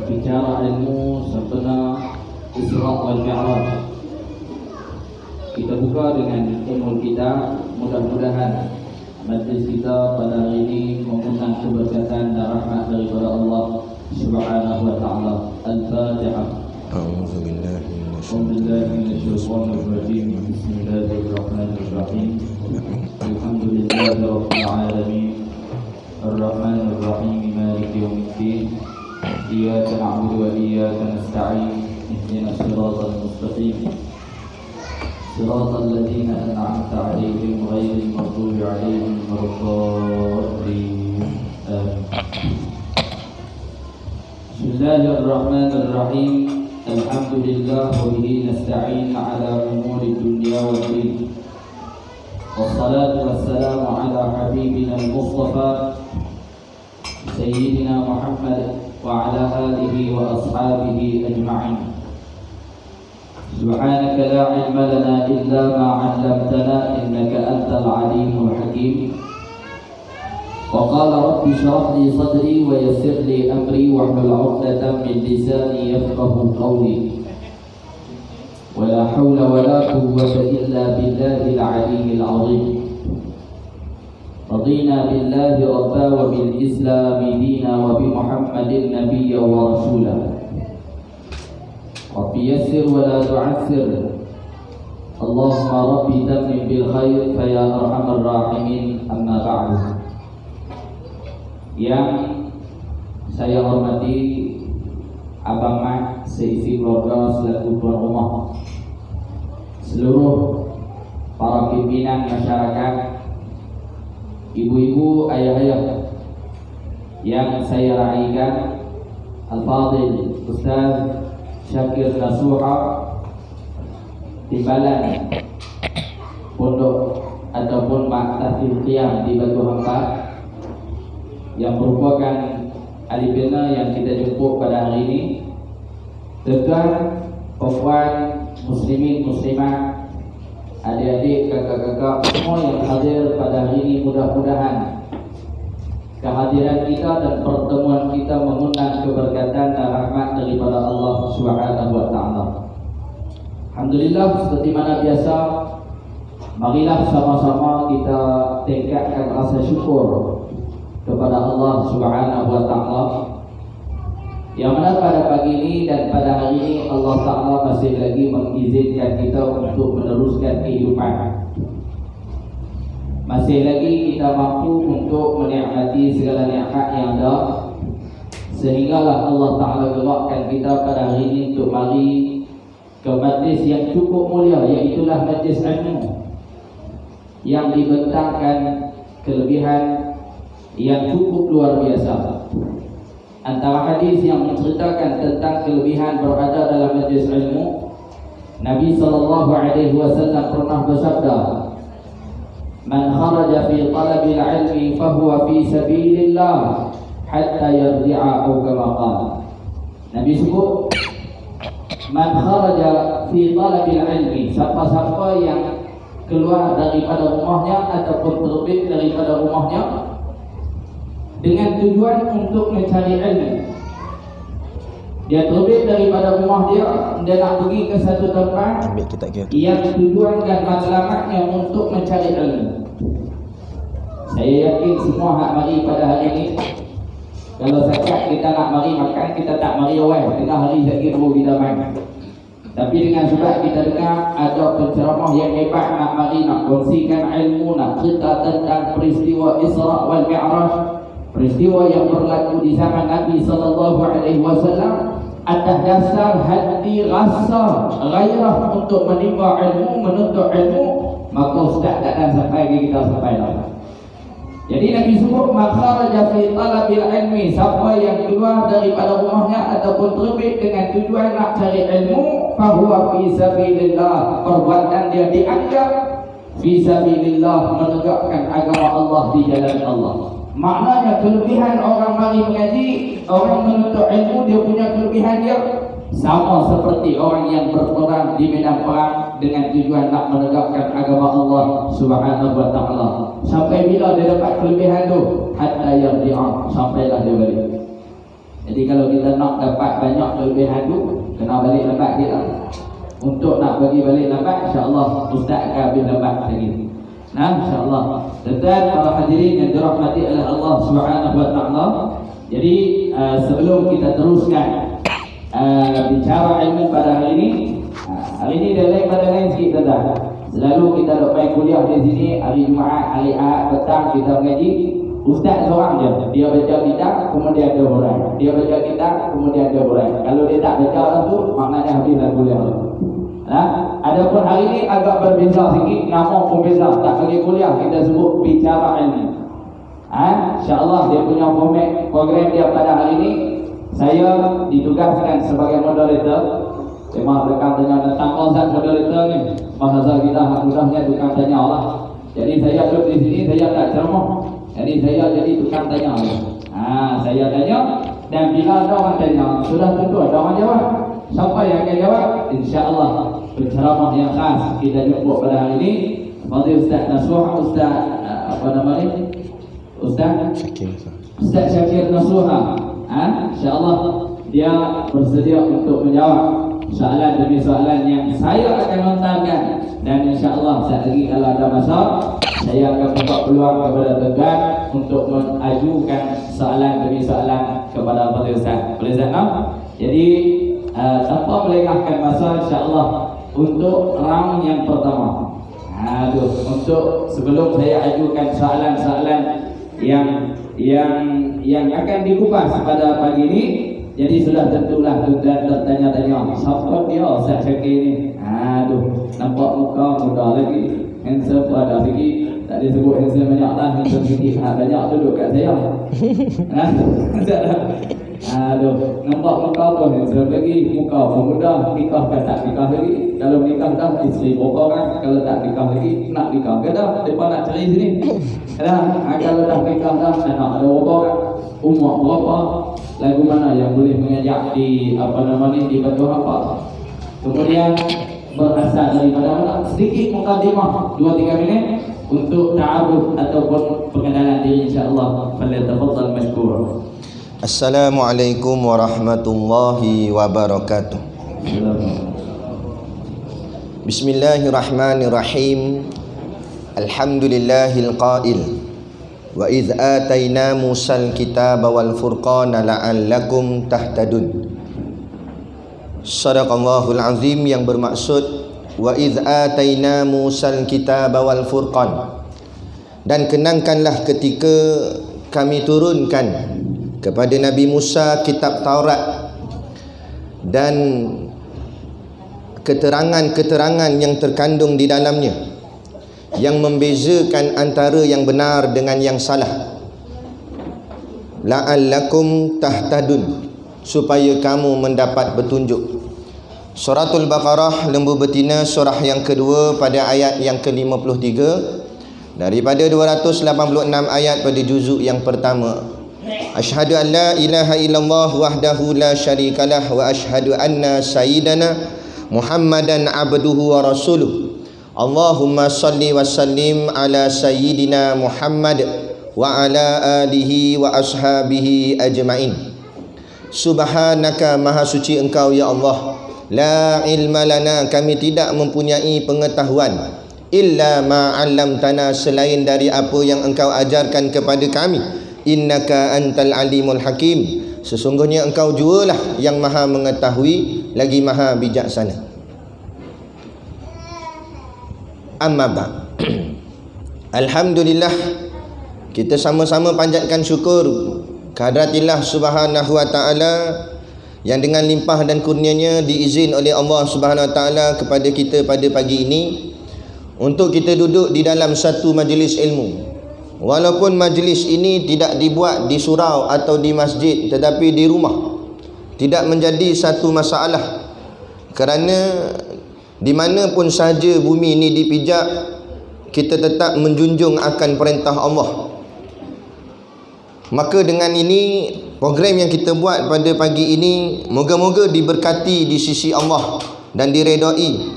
bicara ilmu sempena Isra wal Mi'raj. Kita buka dengan ilmu kita. Mudah-mudahan majlis kita pada hari ini mengundang keberkatan dan rahmat daripada Allah Subhanahu wa taala. Al-Fatihah. A'udzu billahi minasyaitonir rajim. Bismillahirrahmanirrahim. Alhamdulillahi rabbil alamin. Ar-Rahmanir Rahim. Maliki yaumiddin. Iyyaka na'budu wa iyyaka nasta'in. Ihdinas siratal mustaqim. صراط الذين أنعمت عليهم غير المغضوب عليهم ولا الضالين آمين. بسم الله الرحمن الرحيم. الحمد لله وبه نستعين على أمور الدنيا والدين. والصلاة والسلام على حبيبنا المصطفى سيدنا محمد وعلى آله وأصحابه أجمعين. سبحانك لا علم لنا إلا ما علمتنا إنك أنت العليم الحكيم. وقال رب اشرح لي صدري ويسر لي أمري واحلل عقدة من لساني يفقه قولي. ولا حول ولا قوة إلا بالله العلي العظيم. رضينا بالله ربا وبالإسلام دينا وبمحمد نبيا ورسولا. Rabbi yassir wa la tu'assir. Allahumma Rabbi tammim bil khair fa ya arhamar rahimin. Amma ba'du. Yang saya hormati Abang Mat seisi keluarga selaku tuan rumah, seluruh para pimpinan masyarakat, ibu-ibu, ayah-ayah yang saya raikan, Al-Fadil Ustaz Syakir Nasuha, Timbalan Pondok ataupun Maktafil Qiyam di Batu Hampa, yang merupakan ahli bina yang kita jemput pada hari ini, tuan-tuan, puan, muslimin, muslimat, adik-adik, kakak-kakak, semua yang hadir pada hari ini, mudah-mudahan kehadiran kita dan pertemuan kita mengundang keberkatan dan rahmat daripada Allah Subhanahu wa taala. Alhamdulillah, seperti mana biasa, marilah sama-sama kita tingkatkan rasa syukur kepada Allah Subhanahu wa taala, yang mana pada pagi ini dan pada hari ini Allah taala masih lagi mengizinkan kita untuk meneruskan kehidupan. Masih lagi kita mampu untuk menikmati segala nikmat yang ada, sehinggalah Allah Ta'ala gerakkan kita pada hari ini untuk mari ke majlis yang cukup mulia, iaitulah majlis ilmu yang dibentangkan kelebihan yang cukup luar biasa. Antara hadis yang menceritakan tentang kelebihan berada dalam majlis ilmu, Nabi SAW pernah bersabda, Man kharaja fi talabil ilmi fahuwa fi sabilillah hatta yarji'a atau kama qala. Nabi sebut, man kharaja fi talabil ilmi, siapa-siapa yang keluar daripada rumahnya ataupun terbit daripada rumahnya dengan tujuan untuk mencari ilmu. Dia terbit daripada rumah dia nak pergi ke satu tempat yang tujuan dan matlamatnya untuk mencari ilmu. Saya yakin semua hak mari pada hari ini, kalau sakat kita nak mari makan, kita tak mari awal tengah hari lagi baru kita main. Tapi dengan sebab kita dengar ada penceramah yang hebat nak mari nak kongsikan ilmu, nak cerita tentang peristiwa Isra wal Mi'raj, peristiwa yang berlaku di zaman Nabi SAW, atas dasar hati rasa gairah untuk menimba ilmu, menuntut ilmu, maka ustaz takkan sampai kita sampai lah. Jadi Nabi sebut, makharaja fi talabil ilmi, siapa yang keluar daripada rumahnya ataupun terbit dengan tujuan nak cari ilmu, fahuwa fi sabilillah, perbuatan dia dianggap fi sabilillah, menegakkan agama Allah di jalan Allah. Maknanya kelebihan orang mari mengaji, orang menuntut ilmu, dia punya kelebihan dia sama seperti orang yang berperang di medan perang dengan tujuan nak menegakkan agama Allah Subhanahu wa taala. Sampai bila dia dapat kelebihan tu? Hatta yarji'a, sampailah dia balik. Jadi kalau kita nak dapat banyak kelebihan tu, kena balik lambat dia. Untuk nak bagi balik lambat, insya-Allah ustaz akan habis lambat lagi. Nah, insya-Allah. Tuan para hadirin yang dirahmati oleh Allah Subhanahu wa taala. Jadi sebelum kita teruskan bicara ilmu pada hari ini dia lain pada lain sikit tuan. Selalu kita dok main kuliah di sini hari Jumaat, hari Ahad petang kita mengaji. Ustaz seorang je, dia baca kitab kemudian dia hurai. Dia baca kitab kemudian dia hurai. Kalau dia tak baca orang tu, maknanya habislah kuliah tu. Adapun hari ini agak berbeza sikit, nama pun beza. Tak bagi kuliah, kita sebut bicara ilmu. InsyaAllah dia punya format program dia pada hari ini. Saya ditugaskan sebagai moderator. Memang rekan tanya tentang konsep moderator ni. Bahasa kita mudahnya tukang tanya lah. Jadi saya duduk di sini, saya tak ceramah. Jadi saya jadi tukang tanya. Saya tanya, dan bila ada orang tanya, sudah tentu ada orang jawab. Siapa yang akan jawab? InsyaAllah penceramah yang khas kita jemput pada hari ini, Fadil Ustaz Nasuha, Ustaz Ustaz Syakir Nasuha. InsyaAllah dia bersedia untuk menjawab soalan demi soalan yang saya akan lontarkan. Dan insyaAllah saat lagi kalau ada masa, saya akan buka peluang kepada tuan untuk mengajukan soalan demi soalan kepada Fadil Ustaz. Boleh Ustaz? Jadi tanpa melengahkan masa, insyaAllah untuk round yang pertama. Untuk sebelum saya ajukan soalan-soalan yang akan dikupas pada pagi ini, jadi sudah tentulah tuan tertanya-tanya, siapa dia Ustaz Syakir ni? Nampak muka muda lagi, handsome ada sikit. Tak disebut handsome banyak lah, handsome sikit. Banyak duduk kat saya. Nampak muka pun handsome lagi, muka pun muda. Nikah kan tak nikah lagi. Kalau nikah dah isteri berapa orang. Kalau tak nikah lagi, nak nikah ke dah? Mereka nak cari sini. Kalau dah nikah dah, nak ada berapa orang. Umur berapa, lagu mana yang boleh mengajak di di Batu Hampa. Kemudian berasal daripada mana? Sedikit mukadimah 2-3 minit untuk ta'aruf ataupun pengenalan diri, insya-Allah. Falyatafaddal mashkur. Assalamualaikum warahmatullahi wabarakatuh. Bismillahirrahmanirrahim. Alhamdulillahil qail wa idh atayna Musal kitaba wal furqana la'allakum tahtadun. Sadaqallahul azim, yang bermaksud wa idh atayna Musal kitaba wal furqan, dan kenangkanlah ketika kami turunkan kepada Nabi Musa kitab Taurat dan keterangan-keterangan yang terkandung di dalamnya, yang membezakan antara yang benar dengan yang salah. La'allakum tahtadun, supaya kamu mendapat petunjuk. Suratul Baqarah, lembu betina, surah yang kedua pada ayat yang ke-53 daripada 286 ayat pada juzuk yang pertama. Asyhadu an la ilaha illallah wahdahu la syarikalah wa asyhadu anna sayyidana Muhammadan abduhu wa rasuluh. Allahumma salli wa sallim ala sayyidina Muhammad wa ala alihi wa ashabihi ajma'in. Subhanaka, maha suci engkau ya Allah. La ilma lana, kami tidak mempunyai pengetahuan. Illa ma'allamtana, selain dari apa yang engkau ajarkan kepada kami. Innaka antal alimul hakim, sesungguhnya engkau jualah yang maha mengetahui lagi maha bijaksana. Amma ba'. Alhamdulillah, kita sama-sama panjatkan syukur kehadirat Subhanahu wa ta'ala yang dengan limpah dan kurnianya diizin oleh Allah Subhanahu wa ta'ala kepada kita pada pagi ini untuk kita duduk di dalam satu majlis ilmu. Walaupun majlis ini tidak dibuat di surau atau di masjid, tetapi di rumah, tidak menjadi satu masalah, kerana di mana pun sahaja bumi ini dipijak, kita tetap menjunjung akan perintah Allah. Maka dengan ini, program yang kita buat pada pagi ini moga-moga diberkati di sisi Allah dan diredai,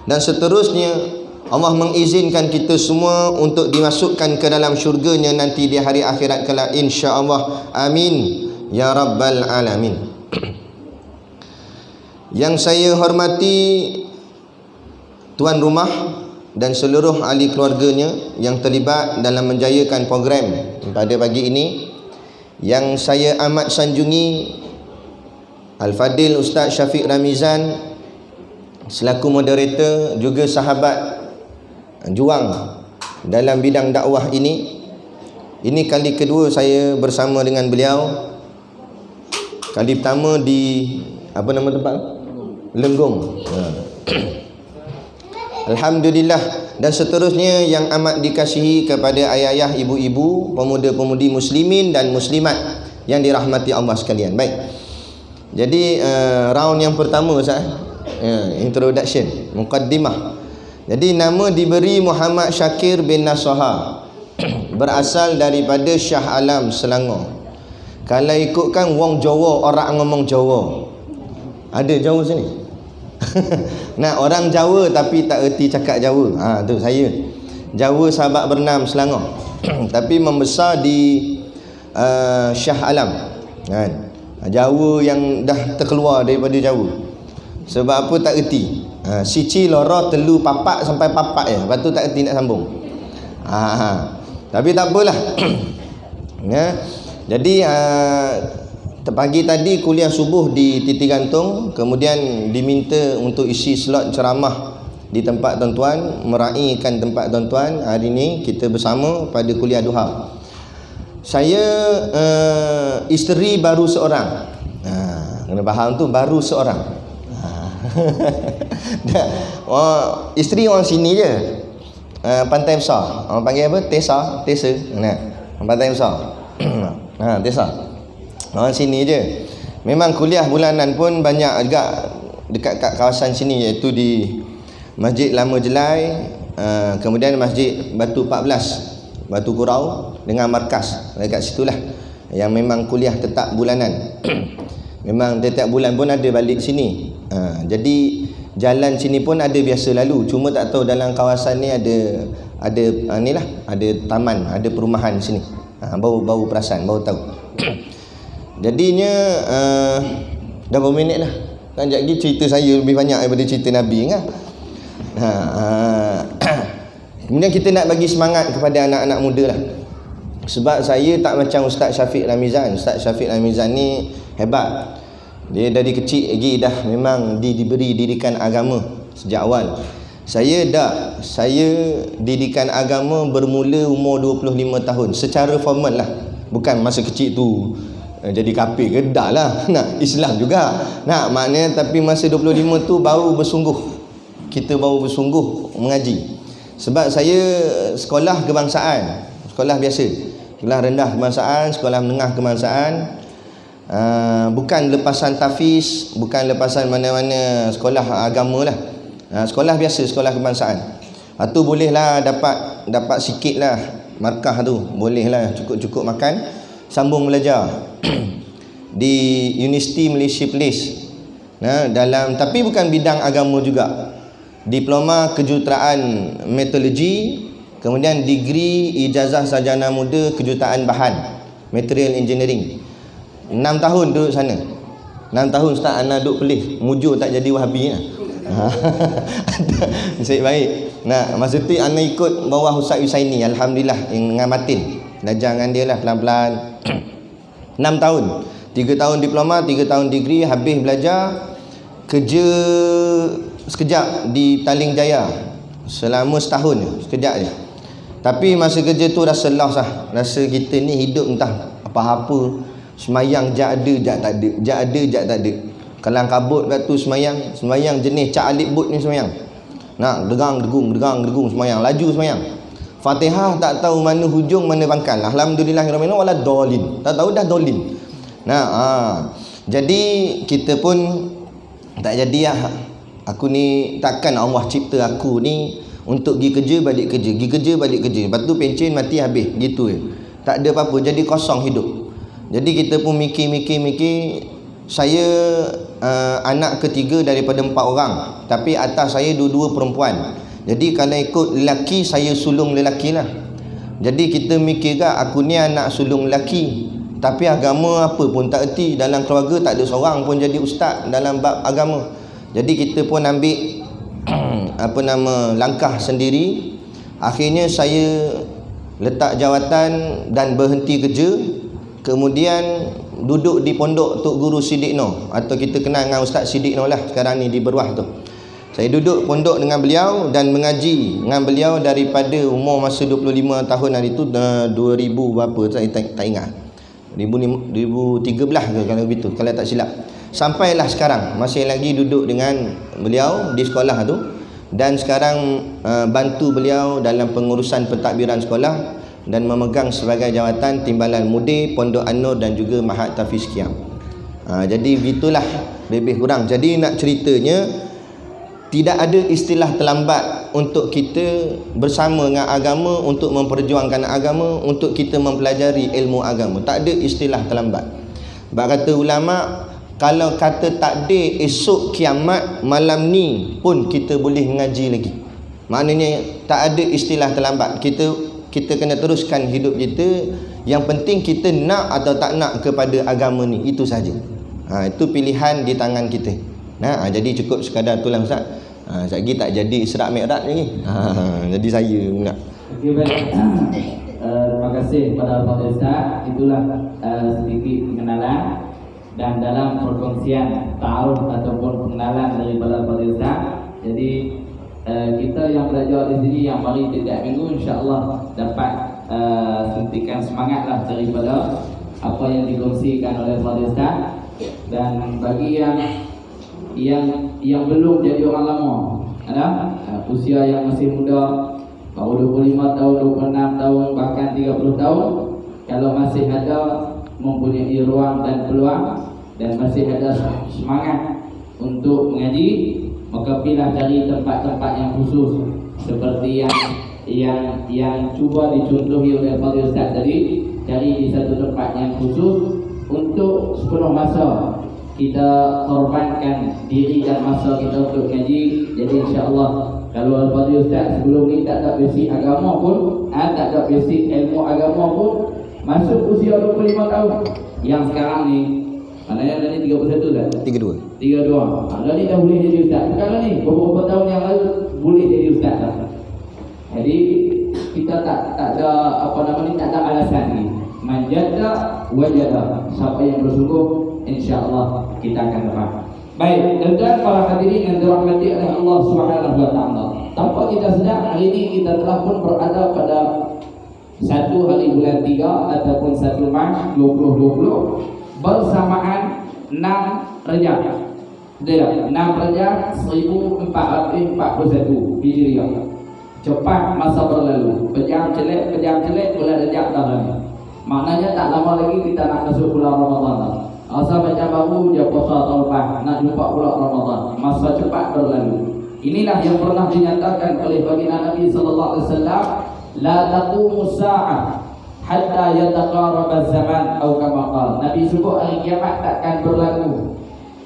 dan seterusnya Allah mengizinkan kita semua untuk dimasukkan ke dalam syurganya nanti di hari akhirat kelak, insya-Allah. Amin ya rabbal alamin. Yang saya hormati tuan rumah dan seluruh ahli keluarganya yang terlibat dalam menjayakan program pada pagi ini, yang saya amat sanjungi Al-Fadil Ustaz Syafiq Ramizan selaku moderator, juga sahabat juang dalam bidang dakwah ini. Ini kali kedua saya bersama dengan beliau. Kali pertama di apa nama tempat? Lenggong. Alhamdulillah. Dan seterusnya yang amat dikasihi kepada ayah-ayah, ibu-ibu, pemuda-pemudi muslimin dan muslimat yang dirahmati Allah sekalian. Baik. Jadi round yang pertama Ustaz, introduction, muqaddimah. Jadi nama diberi Muhammad Syakir bin Nasaha, berasal daripada Shah Alam, Selangor. Kalau ikutkan wong Jawa, orang ngomong Jawa. Ada Jawa sini? Nah, orang Jawa tapi tak erti cakap Jawa. Tu saya. Jawa sahabat bernam Selangor. Tapi membesar di Shah Alam. Kan? Jawa yang dah terkeluar daripada Jawa. Sebab apa tak erti. Sici, loro, telu, papak sampai papak je. Lepas tu tak erti nak sambung. Tapi tak apalah. Ya. Jadi pagi tadi kuliah subuh di Titi Gantung, kemudian diminta untuk isi slot ceramah di tempat tuan-tuan, meraihkan tempat tuan-tuan. Hari ini kita bersama pada kuliah duha. Saya isteri baru seorang. Kena faham tu, baru seorang. Isteri orang sini je, Pantai Besar. Orang panggil apa? Tesa. Nah, Pantai Besar. Tesa. Orang sini je. Memang kuliah bulanan pun banyak agak dekat kat kawasan sini, iaitu di Masjid Lama Jelai, kemudian Masjid Batu 14, Batu Kurau, dengan markas dekat situlah yang memang kuliah tetap bulanan. Memang tiap bulan pun ada balik sini. Jadi jalan sini pun ada biasa lalu, cuma tak tahu dalam kawasan ni ada inilah, ada taman, ada perumahan sini. Bau perasan, bau tahu. Jadinya dah berapa minit dah? Kan sekejap lagi cerita saya lebih banyak daripada cerita Nabi kan? Kemudian kita nak bagi semangat kepada anak-anak muda lah. Sebab saya tak macam Ustaz Syafiq Ramizan. Ustaz Syafiq Ramizan ni hebat. Dia dari kecil lagi dah memang diberi didikan agama sejak awal. Saya didikan agama bermula umur 25 tahun secara formal lah. Bukan masa kecil tu jadi kafir ke, dah lah. Nah, Islam juga. Nah, maknanya tapi masa 25 tu baru bersungguh. Kita baru bersungguh mengaji. Sebab saya sekolah kebangsaan, sekolah biasa, sekolah rendah kebangsaan, sekolah menengah kebangsaan. Bukan lepasan tafiz, bukan lepasan mana-mana sekolah agama lah. Sekolah biasa, sekolah kebangsaan. Tu bolehlah dapat sikit lah markah tu, bolehlah cukup-cukup makan, sambung belajar di Universiti Malaysia Police. Dalam, tapi bukan bidang agama juga. Diploma kejuruteraan meteorologi, kemudian degree ijazah sarjana muda kejuruteraan bahan material engineering. 6 tahun duduk sana. 6 tahun Ustaz ana duduk pelih, mujur tak jadi Wahabi lah. Nasib baik. Nah, masa tu ana ikut bawah Ustaz Yusaini, alhamdulillah, dengan Matin. Belajar dengan dia lah pelan-pelan. 6 tahun. 3 tahun diploma, 3 tahun degree, habis belajar. Kerja sekejap di Taling Jaya. Selama setahun je, sekejap je. Tapi masa kerja tu rasa lost lah. Rasa kita ni hidup entah apa-apa. Semayang jat ada, jat tak ada. Jat ada, jat tak ada. Kalang kabut kat tu semayang jenis Cak Alip Bud ni semayang. Nak degang-degung semayang, laju semayang. Fatihah tak tahu mana hujung mana pangkal. Alhamdulillahirrahmanirrahim wala dolin. Tak tahu dah dolin. Nah, jadi kita pun tak jadi lah. Aku ni takkan Allah cipta aku ni untuk pergi kerja balik kerja, pergi kerja balik kerja. Lepas tu pencen mati habis, gitu je. Tak ada apa-apa, jadi kosong hidup. Jadi kita pun mikir. Saya anak ketiga daripada 4 orang, tapi atas saya dua-dua perempuan. Jadi kalau ikut lelaki, saya sulung lelaki lah. Jadi kita mikir kan, aku ni anak sulung lelaki, Tapi agama apa pun tak erti. Dalam keluarga tak ada seorang pun jadi ustaz dalam bab agama. Jadi kita pun ambil langkah sendiri. Akhirnya saya letak jawatan dan berhenti kerja. Kemudian duduk di pondok Tok Guru Siddiq Noh, atau kita kenal dengan Ustaz Siddiq Noh lah sekarang ni di Berwah tu. Saya duduk pondok dengan beliau dan mengaji dengan beliau daripada umur masa 25 tahun hari tu, 2000 berapa saya tak ingat, 2013 ke kalau begitu, kalau tak silap. Sampailah sekarang masih lagi duduk dengan beliau di sekolah tu, dan sekarang bantu beliau dalam pengurusan pentadbiran sekolah dan memegang sebagai jawatan timbalan mudir Pondok An-Nur dan juga Mahat Tafiz Kiam. Jadi begitulah lebih kurang. Jadi nak ceritanya, tidak ada istilah terlambat untuk kita bersama dengan agama, untuk memperjuangkan agama, untuk kita mempelajari ilmu agama. Tak ada istilah terlambat. Sebab kata ulama, kalau kata takdir esok kiamat, malam ni pun kita boleh mengaji lagi. Maknanya tak ada istilah terlambat. Kita kena teruskan hidup kita. Yang penting kita nak atau tak nak kepada agama ni, itu saja. Itu pilihan di tangan kita. Jadi cukup sekadar itulah Ustaz. Lagi tak jadi Isra' Mi'raj lagi. Jadi saya nak. Okey, baik. Terima kasih kepada Al-Fadhil Ustaz. Itulah sedikit pengenalan dan dalam perkongsian ta'aruf ataupun pengenalan daripada Al-Fadhil Ustaz. Jadi kita yang belajar di sini yang mari setiap minggu, insya-Allah dapat suntikan semangatlah daripada apa yang dikongsikan oleh Fadhil Ustaz. Dan bagi yang belum jadi orang lama, usia yang masih muda, baru 25 tahun, 26 tahun, bahkan 30 tahun, kalau masih ada mempunyai ruang dan peluang dan masih ada semangat untuk mengaji, maka pilih cari tempat-tempat yang khusus seperti yang cuba dicontohi oleh Fadhil Ustaz tadi. Cari di satu tempat yang khusus untuk sepenuh masa kita korbankan diri dan masa kita untuk ngaji. Jadi insya-Allah kalau Al-Fadhil Ustaz sebelum ni tak ada basic agama pun, tak ada basic ilmu agama pun, masuk usia 25 tahun, yang sekarang ni maknanya tadi 31 kan? 32. Kalau ni dah boleh jadi ustaz. Kalau ni beberapa tahun yang lalu boleh jadi ustaz dah. Jadi kita tak ada tak ada alasan ni. Manjada wajada. Siapa yang bersungguh, insya-Allah kita akan dapat. Baik, tuan-tuan para hadirin yang dirahmati oleh Allah Subhanahu wa taala. Tanpa kita sedar, hari ini kita telah pun berada pada 1 hari bulan 3 ataupun 1 Mac 2020 bersamaan 6 Rejab. Betul tak? 6 Rejab 1441 Hijriah. Cepat masa berlalu. Pejam celek bulan Rejab dah lalu. Maknanya tak lama lagi kita nak masuk bulan Ramadan. Asal macam baru je puasa tahun lepas, nak jumpa pula Ramadan. Masa cepat berlalu. Inilah yang pernah dinyatakan oleh baginda Nabi sallallahu alaihi wasallam, la taqumu sa'ah hatta yataqarraba zaman atau kama qala. Nabi sebut hari kiamat takkan berlaku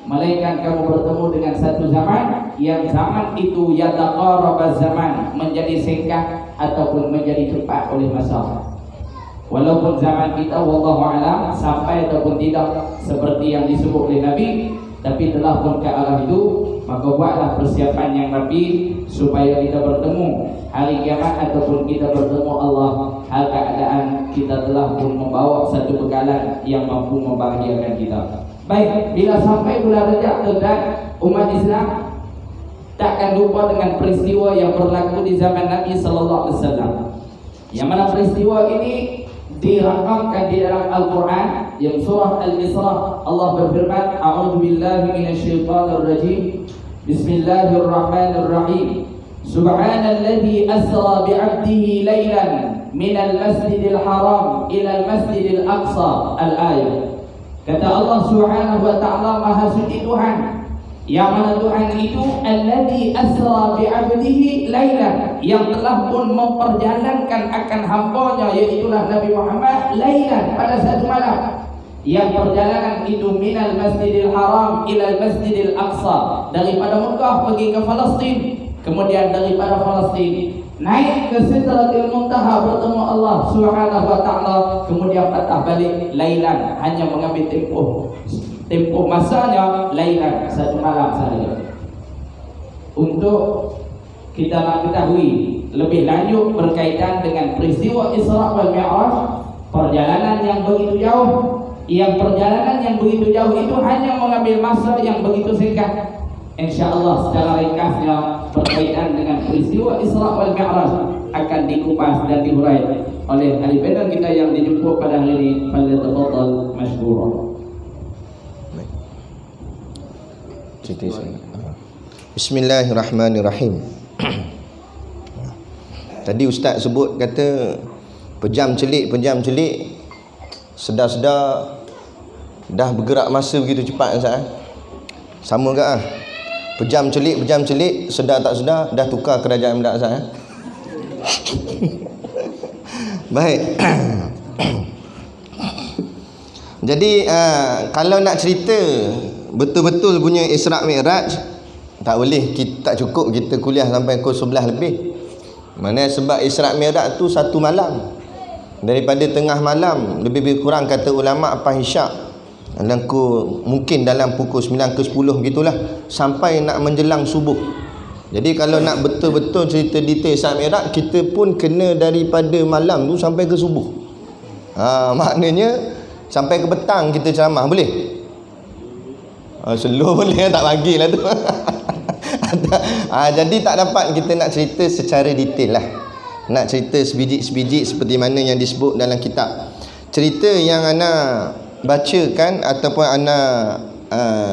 melainkan kamu bertemu dengan satu zaman, yang zaman itu yataqarraba zaman, menjadi singkat ataupun menjadi cepat oleh masa. Walaupun zaman kita wallahu alam sampai ataupun tidak seperti yang disebut oleh Nabi, tapi telah pun ke arah itu, maka buatlah persiapan yang rapi supaya kita bertemu hari kiamat ataupun kita bertemu Allah hal keadaan kita telah pun membawa satu bekalan yang mampu membahagiakan kita. Baik, bila sampai bulan Rejab, tuan, umat Islam takkan lupa dengan peristiwa yang berlaku di zaman Nabi sallallahu alaihi wasallam. Yang mana peristiwa ini dirakamkan di dalam Al-Quran, yang surah Al-Isra. Allah berfirman, a'udzu billahi minasyaitonir rajim, bismillahirrahmanirrahim, subhanalladzi asra bi'abdihi lailan minal masjidil haram ilal masjidil aqsa. Al-ayat. Kata Allah Subhanahu wa ta'ala, maha suci Tuhan, yang mana Tuhan itu alladzi asra bi'abdihi lailan, yang telah pun memperjalankan akan hamba-Nya, iaitulah Nabi Muhammad, lailan, pada satu malam. Yang perjalanan itu minal masjidil haram ilal masjidil aqsa, daripada Mekah pergi ke Palestin, kemudian daripada Palestin naik ke Sidratul Muntaha bertemu Allah Subhanahu wa taala, kemudian patah balik lailan, hanya mengambil tempoh masanya lailan, satu malam saja. Untuk kita nak ketahui lebih lanjut berkaitan dengan peristiwa Isra wal Mi'raj, perjalanan yang begitu jauh, perjalanan yang begitu jauh itu hanya mengambil masa yang begitu singkat. InsyaAllah secara ringkasnya berkaitan dengan peristiwa Isra wal Mi'raj akan dikupas dan dihurai oleh ahli panel kita yang dijemput pada hari ini. Falyatafaddal mashkura. Bismillahirrahmanirrahim. Tadi ustaz sebut kata pejam celik, sedar-sedar dah bergerak masa begitu cepat ustaz. Sama ke ah? Pejam celik, sedar tak sedar dah tukar kerajaan dah ustaz. Baik. Jadi kalau nak cerita betul-betul punya Isra Mi'raj, tak boleh, kita tak cukup kita kuliah sampai pukul 11 lebih. Mana sebab Isra Mi'raj tu satu malam. Daripada tengah malam lebih kurang kata ulama apa isyak, mungkin dalam pukul 9 ke 10 gitulah, sampai nak menjelang subuh. Jadi kalau nak betul-betul cerita detail Isra Mi'raj, kita pun kena daripada malam tu sampai ke subuh. Maknanya sampai ke petang kita ceramah boleh? Slow boleh, tak bagilah tu. Jadi tak dapat kita nak cerita secara detail lah. Nak cerita sebiji-sebiji seperti mana yang disebut dalam kitab. Cerita yang ana bacakan ataupun ana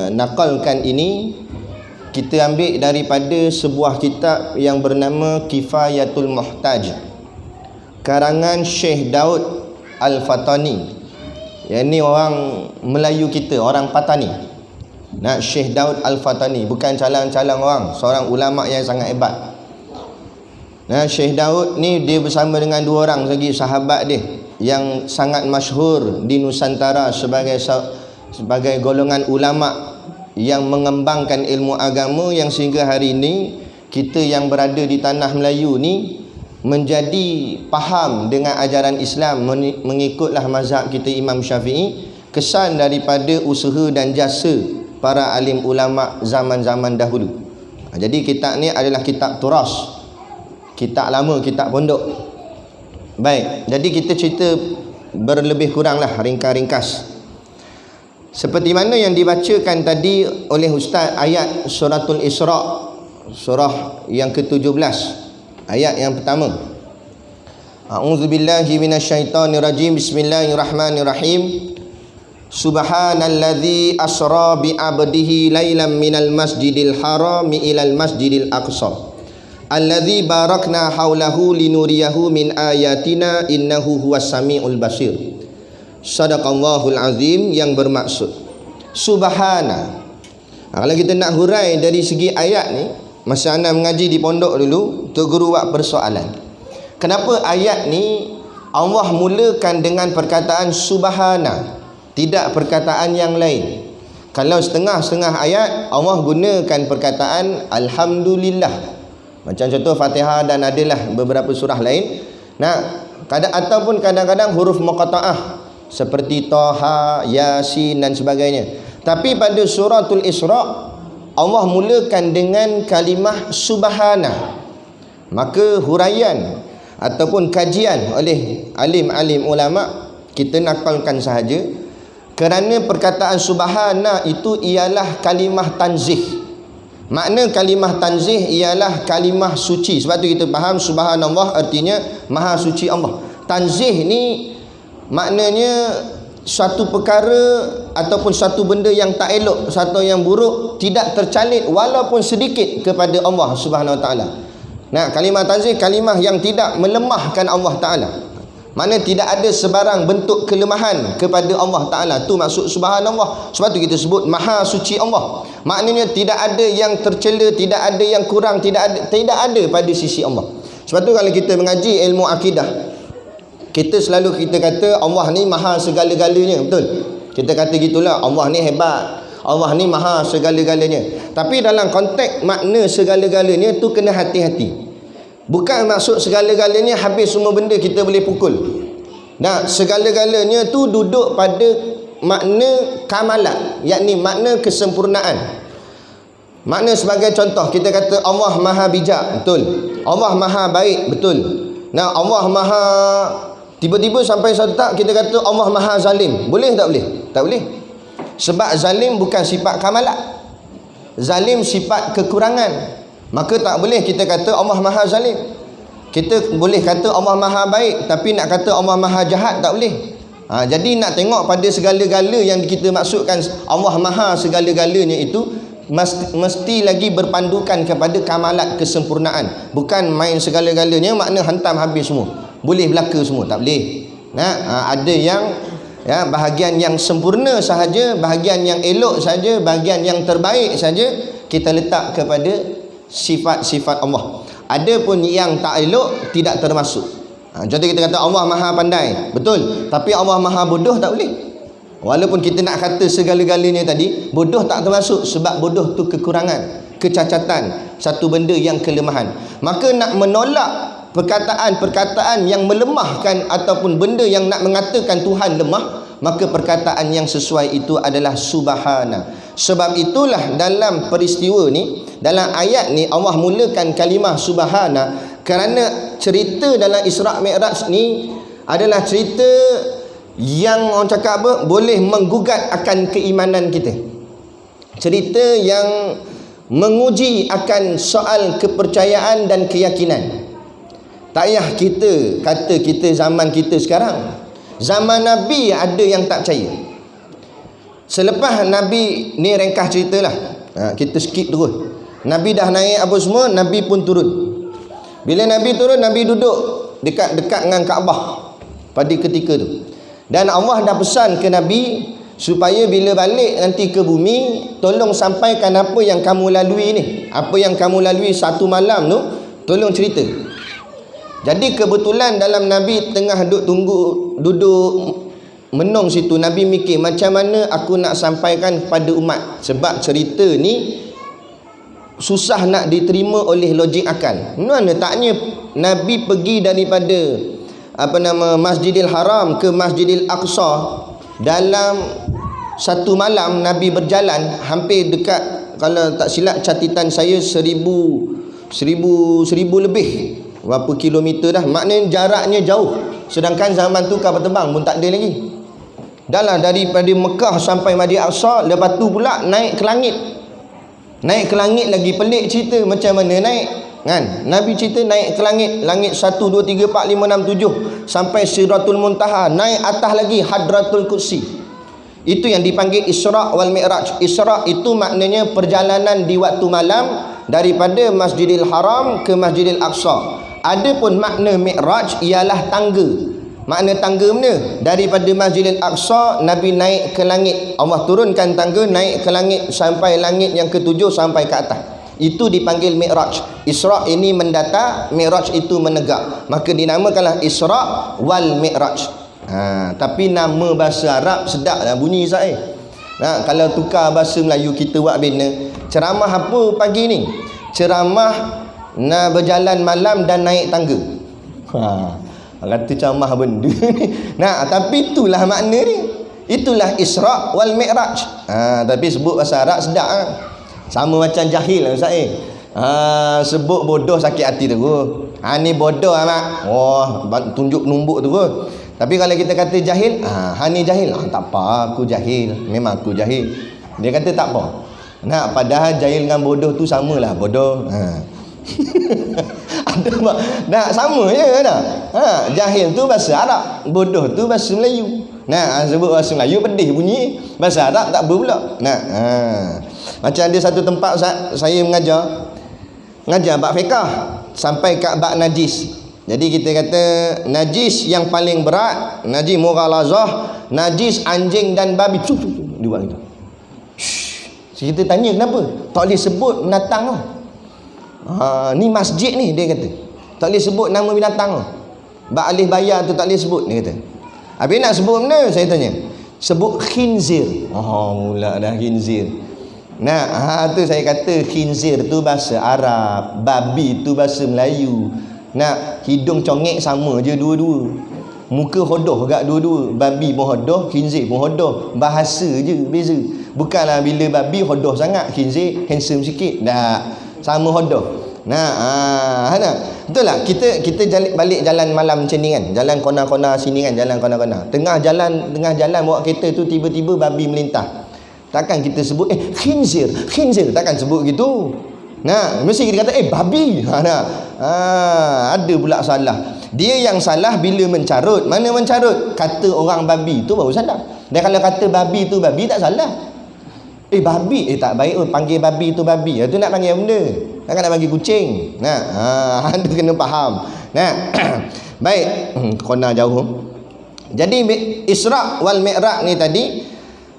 nakalkan ini, kita ambil daripada sebuah kitab yang bernama Kifayatul Muhtaj, karangan Syekh Daud Al-Fatani. Yang ni orang Melayu kita, orang Patani. Syekh Daud Al-Fatani, bukan calang-calang orang, seorang ulama yang sangat hebat. Syekh Daud ni dia bersama dengan dua orang lagi sahabat dia yang sangat masyhur di Nusantara sebagai golongan ulama yang mengembangkan ilmu agama, yang sehingga hari ini kita yang berada di tanah Melayu ni menjadi faham dengan ajaran Islam, mengikutlah mazhab kita Imam Syafi'i, kesan daripada usaha dan jasa para alim ulama zaman-zaman dahulu. Jadi kitab ni adalah kitab turas, kitab lama, kitab pondok. Baik, jadi kita cerita berlebih kuranglah ringkas. Seperti mana yang dibacakan tadi oleh Ustaz, ayat suratul Isra, surah yang ke-17, ayat yang pertama. A'udzubillahi minasyaitonirrajim. Bismillahirrahmanirrahim. Subhanalladzi asra bi 'abdihi lailan minal masjidil harami ilal masjidil aqsa alladzi barakna haulahu linuriyahu min ayatina innahu huwas samiul basir. Sadaqallahul azim, yang bermaksud subhana. Kalau kita nak hurai dari segi ayat ni, masa anda mengaji di pondok dulu, Tok Guru buat persoalan. Kenapa ayat ni Allah mulakan dengan perkataan subhana, tidak perkataan yang lain? Kalau setengah-setengah ayat Allah gunakan perkataan alhamdulillah, macam contoh Fatihah, dan adalah beberapa surah lain. Ataupun kadang-kadang huruf muqatta'ah seperti Taha, Yasin dan sebagainya. Tapi pada suratul Isra Allah mulakan dengan kalimah subhana. Maka huraian ataupun kajian oleh alim-alim ulama kita nakalkan sahaja, kerana perkataan subhana itu ialah kalimah tanzih. Makna kalimah tanzih ialah kalimah suci. Sebab tu kita faham subhanallah artinya maha suci Allah. Tanzih ni maknanya satu perkara ataupun satu benda yang tak elok, satu yang buruk tidak tercalit walaupun sedikit kepada Allah Subhanahu Wa Taala. Kalimah tanzih kalimah yang tidak melemahkan Allah Taala. Mana tidak ada sebarang bentuk kelemahan kepada Allah Ta'ala. Tu maksud subhanallah. Sebab tu kita sebut maha suci Allah. Maknanya tidak ada yang tercela, tidak ada yang kurang, tidak ada pada sisi Allah. Sebab tu kalau kita mengaji ilmu akidah, kita selalu kita kata Allah ni maha segala-galanya. Betul? Kita kata gitulah, Allah ni hebat, Allah ni maha segala-galanya. Tapi dalam konteks makna segala-galanya tu kena hati-hati. Bukan maksud segala-galanya habis semua benda kita boleh pukul. Nah, segala-galanya tu duduk pada makna kamalat, yakni makna kesempurnaan. Makna sebagai contoh, kita kata Allah Maha Bijak, betul. Allah Maha Baik, betul. Nah, Allah Maha, tiba-tiba sampai satu tak kita kata Allah Maha Zalim. Boleh tak boleh? Tak boleh. Sebab zalim bukan sifat kamalat. Zalim sifat kekurangan. Maka tak boleh kita kata Allah Maha Zalim. Kita boleh kata Allah Maha Baik, tapi nak kata Allah Maha Jahat tak boleh. Jadi nak tengok pada segala-gala yang kita maksudkan Allah Maha segala-galanya itu mesti lagi berpandukan kepada kamalat kesempurnaan. Bukan main segala-galanya makna hantam habis semua, boleh belaka semua, tak boleh. Ada yang bahagian yang sempurna sahaja, bahagian yang elok saja, bahagian yang terbaik saja kita letak kepada sifat-sifat Allah. Ada pun yang tak elok tidak termasuk. Contoh kita kata Allah Maha Pandai, betul, tapi Allah Maha Bodoh tak boleh. Walaupun kita nak kata segala-galanya tadi, bodoh tak termasuk, sebab bodoh tu kekurangan, kecacatan, satu benda yang kelemahan. Maka nak menolak perkataan-perkataan yang melemahkan ataupun benda yang nak mengatakan Tuhan lemah, maka perkataan yang sesuai itu adalah subhana. Sebab itulah dalam peristiwa ni, dalam ayat ni Allah mulakan kalimah subhana kerana cerita dalam Isra' Mi'raj ni adalah cerita yang orang cakap apa, boleh menggugat akan keimanan kita. Cerita yang menguji akan soal kepercayaan dan keyakinan. Tak payah kita kata kita zaman kita sekarang. Zaman Nabi ada yang tak percaya. Selepas Nabi ni, ringkas ceritalah, kita skip terus. Nabi dah naik apa semua, Nabi pun turun. Bila Nabi turun, Nabi duduk dekat-dekat dengan Kaabah pada ketika tu. Dan Allah dah pesan ke Nabi supaya bila balik nanti ke bumi, tolong sampaikan apa yang kamu lalui ni. Apa yang kamu lalui satu malam tu, tolong cerita. Jadi kebetulan dalam Nabi tengah duduk menung situ, Nabi mikir macam mana aku nak sampaikan kepada umat. Sebab cerita ni susah nak diterima oleh logik akal. Mana taknya Nabi pergi daripada Masjidil Haram ke Masjidil Aqsa dalam satu malam. Nabi berjalan hampir dekat, kalau tak silap catatan saya, 1000 lebih berapa kilometer dah. Maknanya jaraknya jauh. Sedangkan zaman tu kapal terbang pun tak ada lagi. Dah lah daripada Mekah sampai Masjidil Aqsa, lepas tu pula naik ke langit. Naik ke langit lagi pelik cerita macam mana naik. Kan? Nabi cerita naik ke langit 1, 2, 3, 4, 5, 6, 7 sampai Sidratul Muntaha, naik atas lagi Hadratul Kursi. Itu yang dipanggil Isra' wal Mi'raj. Isra' itu maknanya perjalanan di waktu malam daripada Masjidil Haram ke Masjidil Aqsa. Adapun makna Mi'raj ialah tangga. Makna tangga mana? Daripada Masjidil Aqsa Nabi naik ke langit, Allah turunkan tangga naik ke langit sampai langit yang ke-7 sampai ke atas. Itu dipanggil Mi'raj. Isra' ini mendata, Mi'raj itu menegak. Maka dinamakanlah Isra' wal Mi'raj. Tapi nama bahasa Arab sedap lah bunyi saya. Kalau tukar bahasa Melayu kita buat bina. Ceramah apa pagi ni? Ceramah nak berjalan malam dan naik tangga. Kata ceramah benda ni. Tapi itulah makna ni. Itulah Isra' wal Mi'raj. Tapi sebut bahasa Arab sedap lah. Sama macam jahil lah Ustaz. Sebut bodoh sakit hati tu. Ni bodoh amat. Tunjuk numbuk tu. Tapi kalau kita kata jahil, ni jahil. Tak apa, aku jahil. Memang aku jahil. Dia kata tak apa. Padahal jahil dengan bodoh tu samalah. Bodoh. Ada sama je dah. Jahil tu bahasa Arab, bodoh tu bahasa Melayu. Sebut bahasa Melayu pedih bunyi, bahasa Arab tak apa pula. Macam ada satu tempat saya mengajar bab fiqh sampai kat bab najis. Jadi kita kata najis yang paling berat, najis mughalazah, najis anjing dan babi. Dia buat gitu. Kita tanya kenapa? Tak boleh sebut binatang tu. Ni masjid ni, dia kata. Tak boleh sebut nama binatang tu. Bak alih bayar tu tak boleh sebut, dia kata. Habis nak sebut mana? Saya tanya. Sebut khinzir. Mula dah khinzir. Tu saya kata khinzir tu bahasa Arab, babi tu bahasa Melayu. Nak hidung congek sama je dua-dua. Muka hodoh agak dua-dua. Babi pun hodoh, khinzir pun hodoh. Bahasa je beza. Bukanlah bila babi hodoh sangat, khinzir handsome sikit. Dah sama hodoh. Nah, betul tak? Kita balik jalan malam macam ni kan. Jalan kona-kona sini kan, jalan kona-kona. Tengah jalan bawa kereta tu tiba-tiba babi melintah. Takkan kita sebut khinzir, takkan sebut gitu. Nah, mesti kita kata babi. Ada pula salah. Dia yang salah bila mencarut. Mana mencarut? Kata orang babi tu baru salah. Dan kalau kata babi tu babi tak salah. Babi tak baik panggil babi tu babi. Tu nak panggil benda. Takkan nak panggil kucing. Nah, anda kena faham. Nah. Baik, kona jauh. Jadi Isra wal Mi'raj ni tadi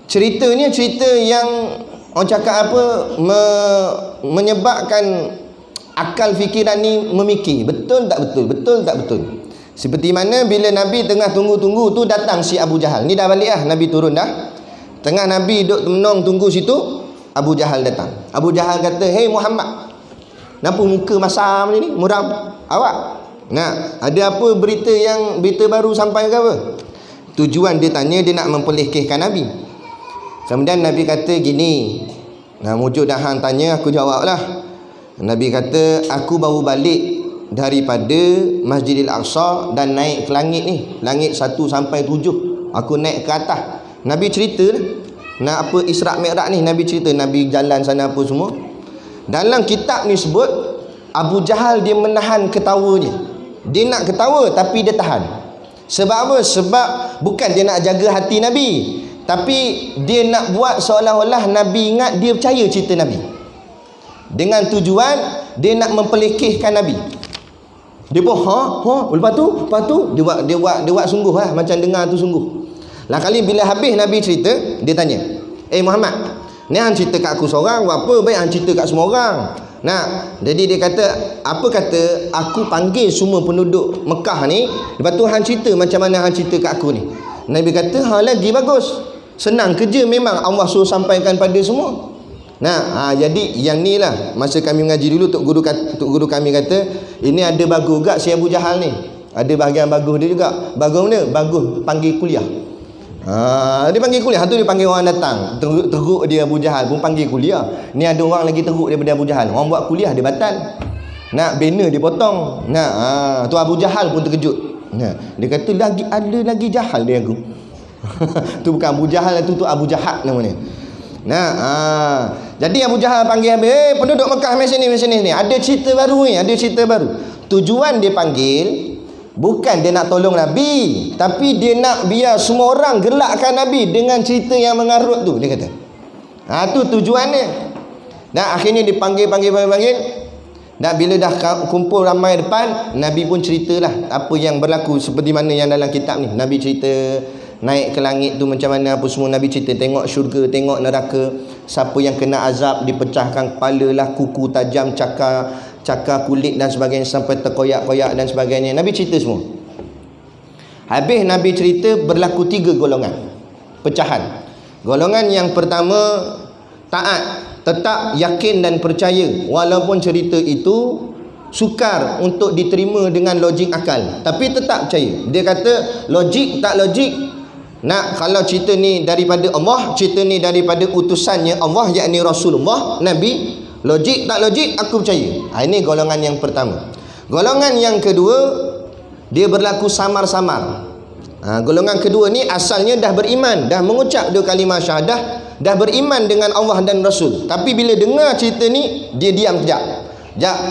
ceritanya cerita yang orang cakap apa menyebabkan akal fikiran ni memikir betul tak betul, betul tak betul. Seperti mana bila Nabi tengah tunggu-tunggu tu datang si Abu Jahal. Ni dah balik dah, Nabi turun dah. Tengah Nabi duduk menong tunggu situ, Abu Jahal datang. Abu Jahal kata, "Hei Muhammad, kenapa muka masam ni muram awak? Nah, ada apa berita baru sampai ke apa?" Tujuan dia tanya, dia nak mempelihkehkan Nabi. Kemudian Nabi kata gini, mujuk dah hang tanya, aku jawablah. Nabi kata, aku baru balik daripada Masjidil Aqsa dan naik ke langit ni, langit 1 sampai 7. Aku naik ke atas. Nabi cerita nak apa Isra Mi'raj ni, Nabi cerita Nabi jalan sana apa semua. Dalam kitab ni sebut Abu Jahal dia menahan ketawanya. Dia nak ketawa tapi dia tahan. Sebab apa? Sebab bukan dia nak jaga hati Nabi, tapi dia nak buat seolah-olah Nabi ingat dia percaya cerita Nabi. Dengan tujuan dia nak mempelekehkan Nabi. Dia pun lepas tu dia buat sungguh lah, macam dengar tu sungguh. Lah kali bila habis Nabi cerita, dia tanya, Muhammad, ni hang cerita kat aku seorang, buat apa baik hang cerita kat semua orang? Nah, jadi dia kata, apa kata aku panggil semua penduduk Mekah ni, lepas tu hang cerita macam mana hang cerita kat aku ni. Nabi kata, lagi bagus. Senang kerja memang Allah suruh sampaikan pada semua. Nah, jadi yang ni lah masa kami mengaji dulu, Tok Guru kami kata, ini ada bagus juga si Abu Jahal ni. Ada bahagian bagus dia juga. Bagus mana? Bagus panggil kuliah. Dia panggil kuliah tu, dia panggil orang datang. Teruk dia Abu Jahal pun panggil kuliah. Ni ada orang lagi teruk daripada Abu Jahal. Orang buat kuliah dia batal. Nak banner dia potong. Tu Abu Jahal pun terkejut. Dia kata ada lagi Jahal dia aku. Tu bukan Abu Jahal, tu Abu Jahat namanya. Jadi Abu Jahal panggil habis, penduduk Mekah macam ni. Ada cerita baru ni, ada cerita baru. Tujuan dia panggil bukan dia nak tolong Nabi, tapi dia nak biar semua orang gelakkan Nabi dengan cerita yang mengarut tu, dia kata. Tu tujuannya. Akhirnya dipanggil. Dan bila dah kumpul ramai depan, Nabi pun ceritalah apa yang berlaku seperti mana yang dalam kitab ni. Nabi cerita naik ke langit tu macam mana apa semua. Nabi cerita tengok syurga, tengok neraka, siapa yang kena azab dipecahkan kepala lah, kuku tajam, cakar kulit dan sebagainya sampai terkoyak-koyak dan sebagainya. Nabi cerita semua. Habis Nabi cerita berlaku 3 golongan pecahan. Golongan yang pertama taat, tetap yakin dan percaya walaupun cerita itu sukar untuk diterima dengan logik akal, tapi tetap percaya. Dia kata logik tak logik, kalau cerita ni daripada Allah, cerita ni daripada utusannya Allah, yakni Rasulullah, Nabi, logik tak logik aku percaya. Ini golongan yang pertama. Golongan yang kedua, dia berlaku samar-samar. Golongan kedua ni asalnya dah beriman, dah mengucap 2 kalimah syahadah, dah beriman dengan Allah dan Rasul, tapi bila dengar cerita ni dia diam kejap.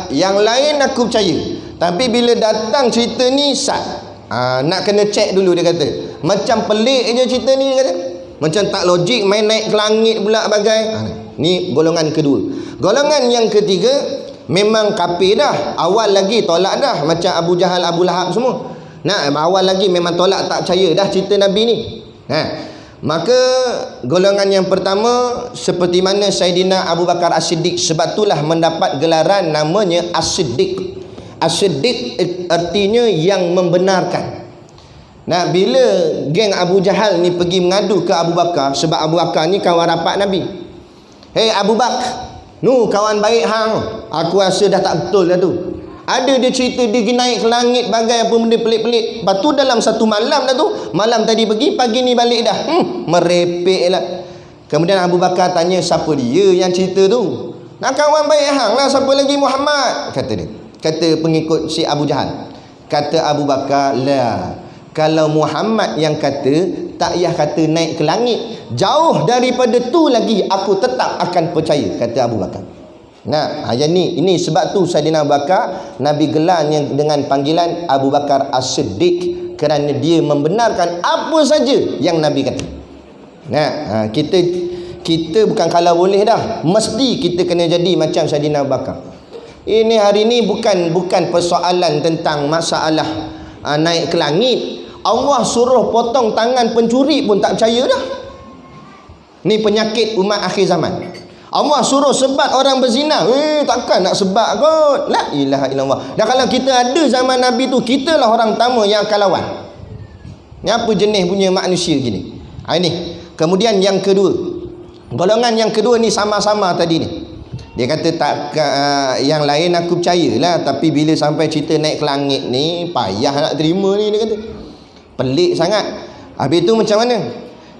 Yang lain aku percaya, tapi bila datang cerita ni nak kena check dulu. Dia kata macam pelik je cerita ni, dia kata macam tak logik, main naik ke langit pula bagai. Ni golongan kedua. Golongan yang ketiga memang kafir dah, awal lagi tolak dah, macam Abu Jahal, Abu Lahab semua. Awal lagi memang tolak, tak percaya dah cerita Nabi ni. Maka golongan yang pertama seperti mana Saidina Abu Bakar As-Siddiq, sebab itulah mendapat gelaran namanya As-Siddiq. As-Siddiq artinya yang membenarkan. Bila geng Abu Jahal ni pergi mengadu ke Abu Bakar, sebab Abu Bakar ni kawan rapat Nabi. Hei Abu Bakar, kawan baik hang, aku rasa dah tak betul dah tu. Ada dia cerita dia pergi naik ke langit bagai apa benda pelik-pelik. Lepas tu dalam satu malam dah tu, malam tadi pergi, pagi ni balik dah. Merepek lah. Kemudian Abu Bakar tanya siapa dia yang cerita tu. Nak kawan baik hang lah, siapa lagi? Muhammad, kata dia. Kata pengikut si Abu Jahal. Kata Abu Bakar, lah, kalau Muhammad yang kata, tak payah kata naik ke langit, jauh daripada tu lagi aku tetap akan percaya, kata Abu Bakar. Nah, ayat ini sebab tu Saidina Abu Bakar Nabi gelarnya dengan panggilan Abu Bakar As-Siddiq, kerana dia membenarkan apa saja yang Nabi kata. Nah, kita bukan kalau boleh dah, mesti kita kena jadi macam Saidina Abu Bakar. Ini hari ni bukan persoalan tentang masalah naik ke langit. Allah suruh potong tangan pencuri pun tak percaya dah. Ni penyakit umat akhir zaman. Allah suruh sebat orang berzina, takkan nak sebat kot. La ilaha illallah. Dan kalau kita ada zaman Nabi tu, kita lah orang pertama yang akan lawan. Ni apa jenis punya manusia gini? Ini. Kemudian yang kedua, golongan yang kedua ni sama-sama tadi ni. Dia kata tak, yang lain aku percayalah, tapi bila sampai cerita naik ke langit ni payah nak terima ni, dia kata. Pelik sangat. Habis tu macam mana?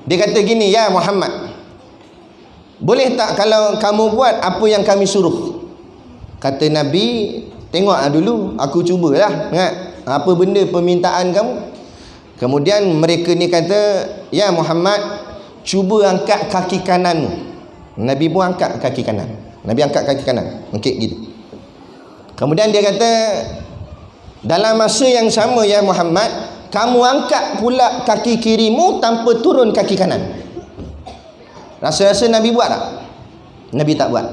Dia kata gini, ya Muhammad, boleh tak kalau kamu buat apa yang kami suruh? Kata Nabi, tengok dulu, aku cubalah. Ingat apa benda permintaan kamu? Kemudian mereka ni kata, ya Muhammad, cuba angkat kaki kananmu. Nabi pun angkat kaki kanan. Nabi angkat kaki kanan, angkat gitu. Kemudian dia kata, dalam masa yang sama ya Muhammad, kamu angkat pula kaki kirimu tanpa turun kaki kanan. Rasa-rasa Nabi buat tak? Nabi tak buat.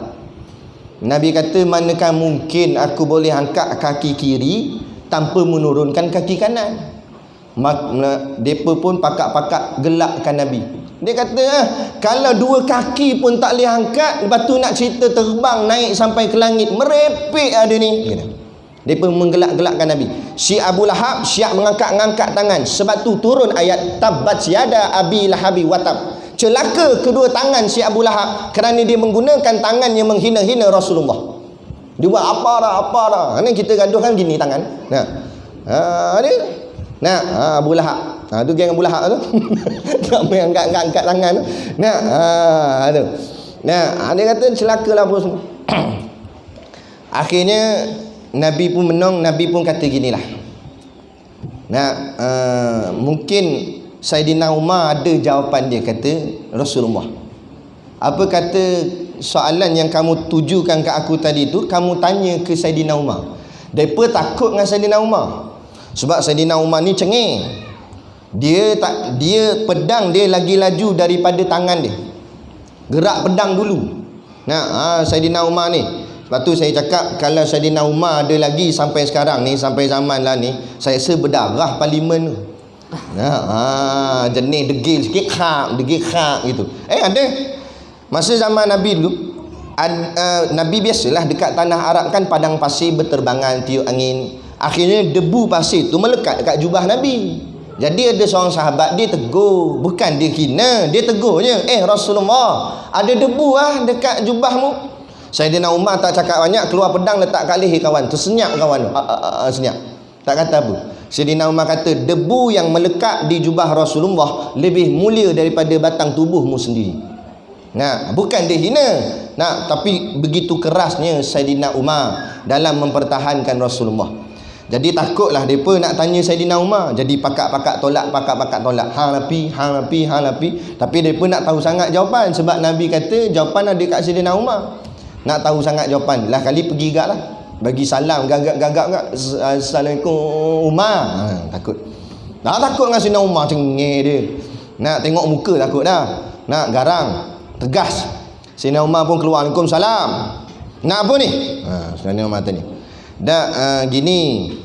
Nabi kata, manakah mungkin aku boleh angkat kaki kiri tanpa menurunkan kaki kanan? Mereka pun pakak-pakak gelakkan Nabi. Dia kata, kalau dua kaki pun tak boleh angkat, lepas tu nak cerita terbang naik sampai ke langit, merepek ada ni. Dia pun menggelak-gelakkan Nabi. Si Abu Lahab siap mengangkat-ngangkat tangan. Sebab tu turun ayat Tabbat yada Abi Lahabi watab. Celaka kedua tangan si Abu Lahab kerana dia menggunakan tangan yang menghina-hina Rasulullah. Dia buat apa dah. Ini kita gaduhkan gini tangan. Abu Lahab. Tu geng Abu Lahab tu. Tak main angkat tangan tu. Tu. Dia kata celakalah apa semua. Akhirnya Nabi pun menong, Nabi pun kata ginilah. Mungkin Saidina Umar ada jawapan dia, kata Rasulullah. Apa kata soalan yang kamu tujukan ke aku tadi tu, kamu tanya ke Saidina Umar. Depa takut dengan Saidina Umar. Sebab Saidina Umar ni cengeng. Dia pedang dia lagi laju daripada tangan dia. Gerak pedang dulu. Saidina Umar ni. Lepas tu saya cakap, kalau Saidina Umar ada lagi sampai sekarang ni, sampai zaman lah ni, saya rasa berdarah parlimen tu. Jenis degil sikit, degil gitu. Ada. Masa zaman Nabi dulu, Nabi biasalah dekat tanah Arab kan padang pasir berterbangan, tiup angin. Akhirnya debu pasir tu melekat dekat jubah Nabi. Jadi ada seorang sahabat, dia tegur. Bukan dia hina, dia tegur je. Rasulullah, ada debu dekat jubahmu. Saidina Umar tak cakap banyak, keluar pedang letak kat leher kawan. Tersenyap kawan tu. Senyap. Tak kata apa. Saidina Umar kata, debu yang melekat di jubah Rasulullah lebih mulia daripada batang tubuhmu sendiri. Bukan dia hina. Tapi begitu kerasnya Saidina Umar dalam mempertahankan Rasulullah. Jadi takutlah mereka nak tanya Saidina Umar. Jadi pakak-pakak tolak. Hang lapi. Tapi mereka nak tahu sangat jawapan. Sebab Nabi kata jawapan ada kat Saidina Umar. Nak tahu sangat jawapan. Lah kali pergi gak lah. Bagi salam gagak-gagak gak. Assalamualaikum Umar. Takut. Takut dengan Saidina Umar, cengeng dia. Nak tengok muka takut dah. Nak garang, tegas. Saidina Umar pun keluar, Waalaikumsalam. Nak apa ni? Saidina Umar tanya. Gini.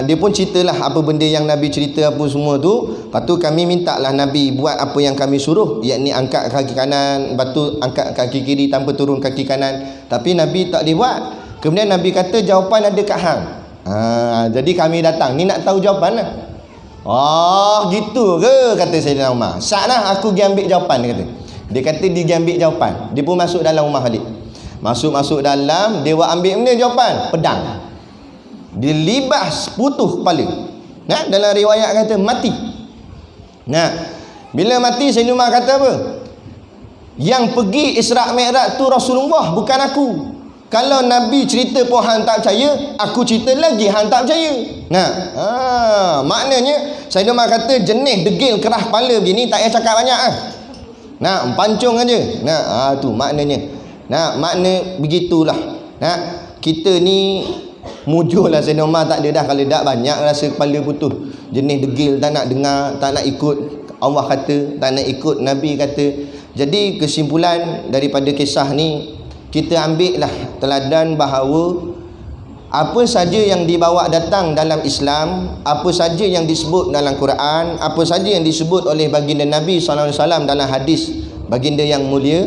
Dia pun ceritalah apa benda yang Nabi cerita apa semua tu. Lepas tu kami minta lah Nabi buat apa yang kami suruh, yakni angkat kaki kanan, lepas tu angkat kaki kiri tanpa turun kaki kanan. Tapi Nabi tak dibuat. Kemudian Nabi kata jawapan ada kat hang. Jadi kami datang ni nak tahu jawapan lah. Gitu ke, kata Saidina Umar. Saklah aku pergi ambil jawapan, dia kata. Dia kata dia pergi ambil jawapan. Dia pun masuk dalam rumah balik. Masuk dalam, dia buat ambil benda jawapan, pedang. dilibas putus kepala. Nah, dalam riwayat kata mati. Nah, bila mati Sayyidina Umar kata apa? Yang pergi Isra' Mi'raj tu Rasulullah, bukan aku. Kalau Nabi cerita pun hang tak percaya, aku cerita lagi hang tak percaya. Nah, maknanya Sayyidina Umar kata jenis degil keras kepala begini tak payah cakap banyak ah. Nah, pancung aja. Nah, tu maknanya. Nah, makna begitulah. Nah, kita ni mujurlah Sayyidina Umar tak ada dah. Kalau tak banyak rasa kepala putus, jenis degil, tak nak dengar, tak nak ikut Allah kata, tak nak ikut Nabi kata. Jadi kesimpulan daripada kisah ni, kita ambil lah teladan bahawa apa saja yang dibawa datang dalam Islam, apa saja yang disebut dalam Quran, apa saja yang disebut oleh baginda Nabi SAW dalam hadis baginda yang mulia,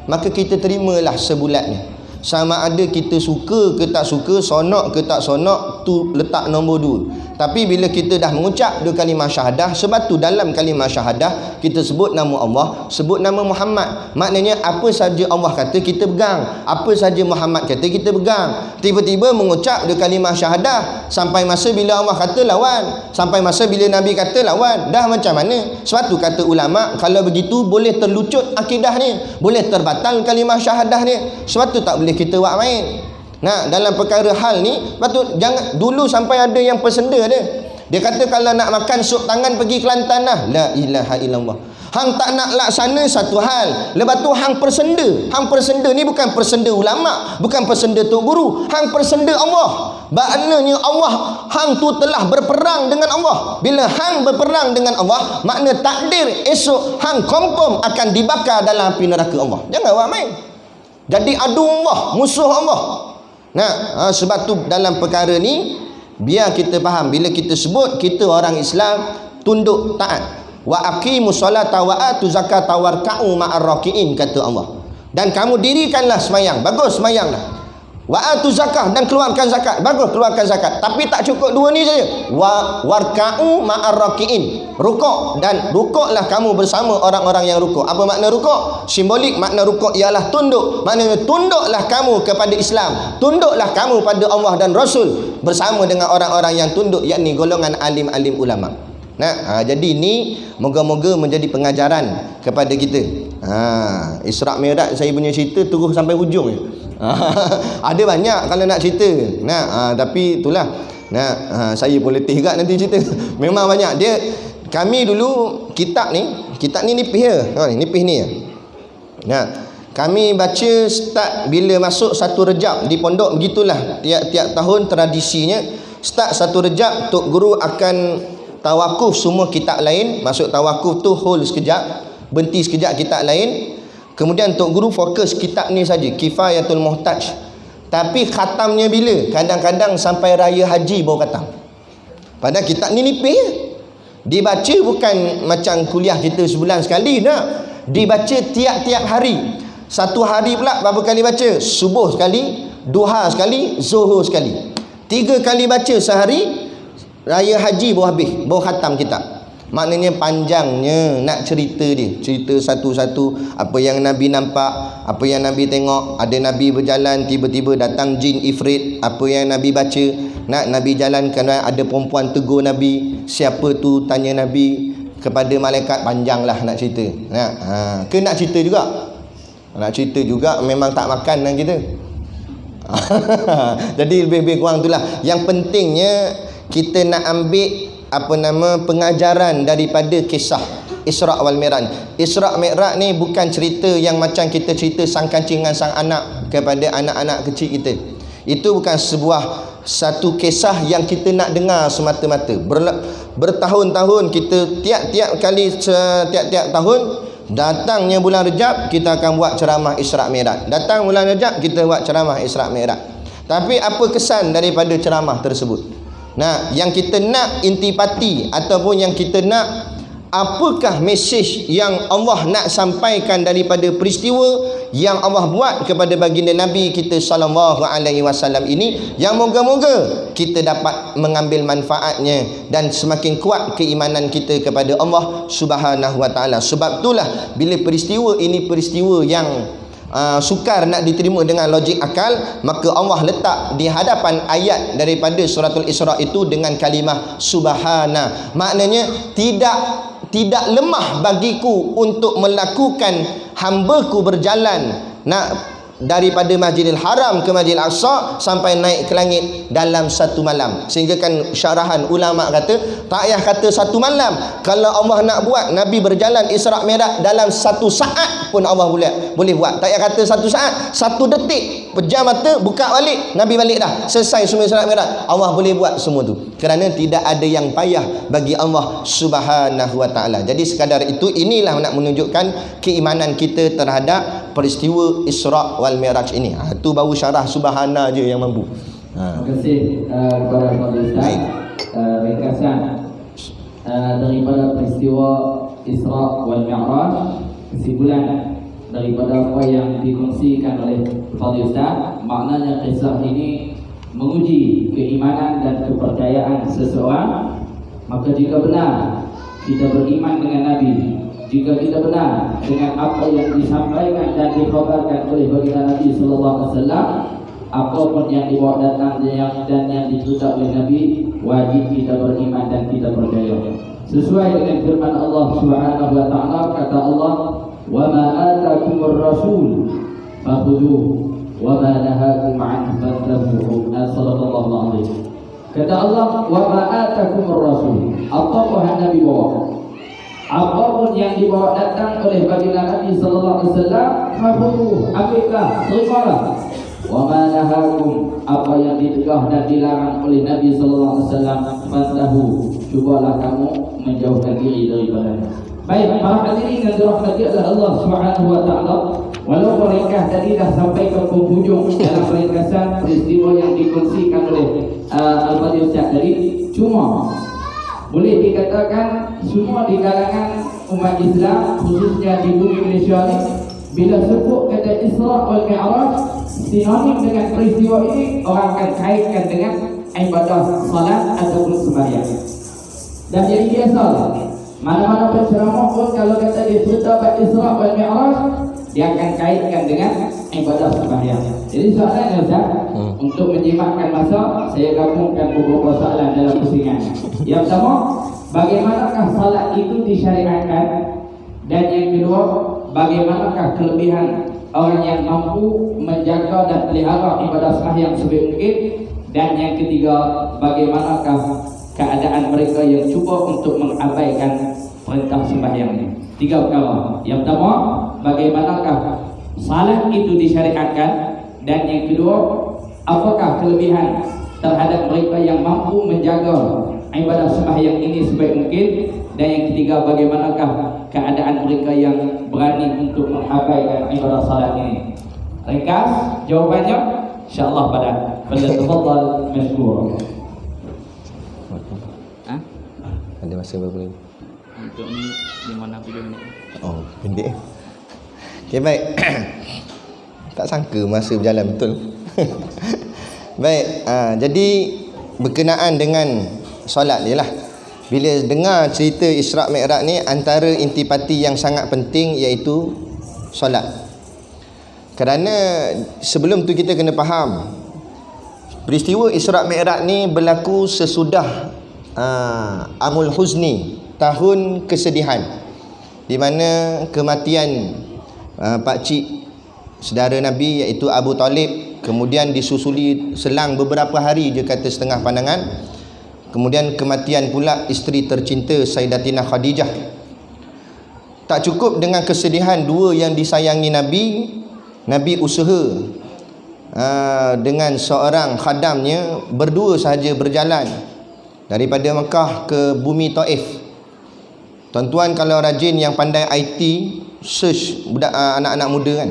maka kita terimalah sebulatnya. Sama ada kita suka ke tak suka, sonok ke tak sonok, tu letak nombor 2. Tapi bila kita dah mengucap dua kalimah syahadah, sebab tu dalam kalimah syahadah kita sebut nama Allah, sebut nama Muhammad. Maknanya apa saja Allah kata kita pegang, apa saja Muhammad kata kita pegang. Tiba-tiba mengucap dua kalimah syahadah, sampai masa bila Allah kata lawan, sampai masa bila Nabi kata lawan, dah macam mana? Sebab tu kata ulama, kalau begitu boleh terlucut akidah ni, boleh terbatal kalimah syahadah ni. Sebab tu tak boleh kita buat main. Nah, dalam perkara hal ni, patut jangan dulu sampai ada yang pesenda dia. Dia kata kalau nak makan sup tangan pergi Kelantan lah. La ilaha illallah. Hang tak nak laksana satu hal, lepas tu hang persenda. Hang persenda ni bukan persenda ulama, bukan persenda tok guru, hang persenda Allah. Maknanya Allah, hang tu telah berperang dengan Allah. Bila hang berperang dengan Allah, makna takdir esok hang confirm akan dibakar dalam api neraka Allah. Jangan buat main. Jadi adu Allah, musuh Allah. Nah, sebab tu dalam perkara ni biar kita faham, bila kita sebut kita orang Islam tunduk taat. Wa aqimus solata wa atu zakata warka'u ma'ar raki'in, kata Allah. Dan kamu dirikanlah semayang, bagus semayanglah. Wa atu zakah, dan keluarkan zakat, bagus keluarkan zakat. Tapi tak cukup dua ni saja. Wa warka'u ma'ar raki'in, rukuk, dan rukuklah kamu bersama orang-orang yang rukuk. Apa makna rukuk? Simbolik makna rukuk ialah tunduk. Maknanya tunduklah kamu kepada Islam, tunduklah kamu pada Allah dan Rasul bersama dengan orang-orang yang tunduk, yakni golongan alim-alim ulama. Nah, jadi ini moga-moga menjadi pengajaran kepada kita. Isra' Mi'raj saya punya cerita terus sampai hujung je. Ada banyak kalau nak cerita. Nah, tapi itulah. Nah, saya boleh juga nanti cerita. Memang banyak. Dia kami dulu kitab ni nipis ya. Nipis ni ya. Nah, kami baca start bila masuk 1 Rejab di pondok, begitulah. Tiap-tiap tahun tradisinya start 1 Rejab tok guru akan tawakuf semua kitab lain. Masuk tawakuf tu hold sekejap, berhenti sekejap kitab lain. Kemudian tok guru fokus kitab ni saja, Kifayatul Muhtaj. Tapi khatamnya bila? Kadang-kadang sampai raya haji baru khatam. Padahal kitab ni nipis je. Dibaca bukan macam kuliah kita sebulan sekali, tak. Dibaca tiap-tiap hari. Satu hari pula berapa kali baca? Subuh sekali, duha sekali, zuhur sekali. 3 kali baca sehari. Raya haji baru habis, baru khatam kitab. Maknanya panjangnya nak cerita dia, cerita satu-satu apa yang Nabi nampak, apa yang Nabi tengok. Ada Nabi berjalan, tiba-tiba datang jin ifrit. Apa yang Nabi baca, nak Nabi jalan, kerana ada perempuan tegur Nabi. Siapa tu, tanya Nabi kepada malaikat. Panjanglah nak cerita. Ke nak cerita juga? Nak cerita juga memang tak makan dengan kita. Jadi lebih-lebih kurang itulah. Yang pentingnya kita nak ambil pengajaran daripada kisah Isra' wal Mi'raj. Isra' Mi'raj ni bukan cerita yang macam kita cerita sang kancing dengan sang anak kepada anak-anak kecil kita. Itu bukan satu kisah yang kita nak dengar semata-mata. Bertahun-tahun kita tiap-tiap tahun datangnya bulan Rejab, kita akan buat ceramah Isra' Mi'raj. Datang bulan Rejab, kita buat ceramah Isra' Mi'raj. Tapi apa kesan daripada ceramah tersebut? Nah, yang kita nak intipati ataupun yang kita nak, apakah mesej yang Allah nak sampaikan daripada peristiwa yang Allah buat kepada baginda Nabi kita sallallahu alaihi wasallam ini, yang moga-moga kita dapat mengambil manfaatnya dan semakin kuat keimanan kita kepada Allah Subhanahu wa taala. Sebab itulah bila peristiwa ini peristiwa yang sukar nak diterima dengan logik akal, maka Allah letak di hadapan ayat daripada suratul Isra itu dengan kalimah subhana. Maknanya tidak lemah bagiku untuk melakukan hambaku berjalan nak daripada Masjidil Haram ke Masjidil Aqsa sampai naik ke langit dalam satu malam. Sehingga kan syarahan ulama kata, tak payah kata satu malam, kalau Allah nak buat Nabi berjalan Isra' Mi'raj dalam satu saat pun Allah boleh buat. Tak payah kata satu saat, satu detik, pejam mata, buka balik, Nabi balik dah, selesai semua Isra' Mi'raj. Allah boleh buat semua tu, kerana tidak ada yang payah bagi Allah Subhanahu wa ta'ala. Jadi sekadar itu, inilah nak menunjukkan keimanan kita terhadap peristiwa Isra' wal Mi'raj ini. Itu baru syarah subhana je yang mampu. Terima kasih kepada Fadil Ustaz. Ringkasan daripada peristiwa Isra' wal Mi'raj, kesimpulan daripada apa yang dikongsikan oleh Fadil Ustaz, maknanya kisah ini menguji keimanan dan kepercayaan seseorang. Maka jika benar kita beriman dengan Nabi, jika kita benar dengan apa yang disampaikan dan dikhabarkan oleh baginda Nabi sallallahu alaihi wasallam, apapun yang dibawa datang dan yang dicerita oleh Nabi, wajib kita beriman dan kita percaya. Sesuai dengan firman Allah Subhanahu wa taala, kata Allah, "Wa ma atakumur rasul fakhudhuhu wa ma nahakum anhu fantahu." Sallallahu alaihi. Kata Allah, "Wa ma atakumur rasul." Apa yang Nabi bawa, apapun yang dibawa datang oleh baginda Nabi sallallahu alaihi wasallam, fakhudhuhu, ambillah, terimalah. Wa ma nahakum, apa yang dicegah dan dilarang oleh Nabi sallallahu alaihi wasallam, fantahu, cubalah kamu menjauhkan diri daripadanya. Baik, para hadirin yang dirahmati oleh Allah Subhanahu wa taala, walaupun ringkas tadi dah sampai ke penghujung dalam ringkasan peristiwa yang dikongsikan oleh Al-Fadhil Ustaz tadi, cuma boleh dikatakan semua di kalangan umat Islam, khususnya di bumi Malaysia ni, bila sebut kata Isra' wal Mi'raj sinonim dengan peristiwa ini, orang akan kaitkan dengan ibadah salat ataupun sembahyang. Dan jadi biasa, mana-mana penceramah pun kalau kata dia cerita bab Isra' wal Mi'raj, dia akan kaitkan dengan ibadah sembahyang. Jadi soalannya Ustaz, untuk menjimatkan masa, saya gabungkan beberapa soalan dalam pusingan. Yang pertama, bagaimanakah salat itu disyariatkan? Dan yang kedua, bagaimanakah kelebihan orang yang mampu menjaga dan pelihara ibadah sembahyang sebaik mungkin? Dan yang ketiga, bagaimanakah keadaan mereka yang cuba untuk mengabaikan perintah sembahyang ini? Tiga perkara. Yang pertama, bagaimanakah salat itu disyariatkan? Dan yang kedua, apakah kelebihan terhadap mereka yang mampu menjaga ibadah sembahyang ini sebaik mungkin? Dan yang ketiga, bagaimanakah keadaan mereka yang berani untuk mengabaikan ibadah salat ini? Ringkas jawabannya insya-Allah pada tafadhal mashkur. Ada masa berapa lagi? Untuk ni 5-6 minit. Oh, pendek. Okey, baik. Tak sangka masa berjalan betul. Baik, jadi berkenaan dengan solat ni lah. Bila dengar cerita Isra' Mi'raj ni, antara intipati yang sangat penting iaitu solat. Kerana sebelum tu kita kena faham, peristiwa Isra' Mi'raj ni berlaku sesudah Amul Huzni, tahun kesedihan, di mana kematian pakcik saudara Nabi iaitu Abu Talib, kemudian disusuli selang beberapa hari je kata setengah pandangan, kemudian kematian pula isteri tercinta Sayyidatina Khadijah. Tak cukup dengan kesedihan dua yang disayangi Nabi, Nabi usaha dengan seorang khadamnya berdua sahaja berjalan daripada Mekah ke bumi Taif. Tuan-tuan kalau rajin yang pandai IT, search budak anak-anak muda kan,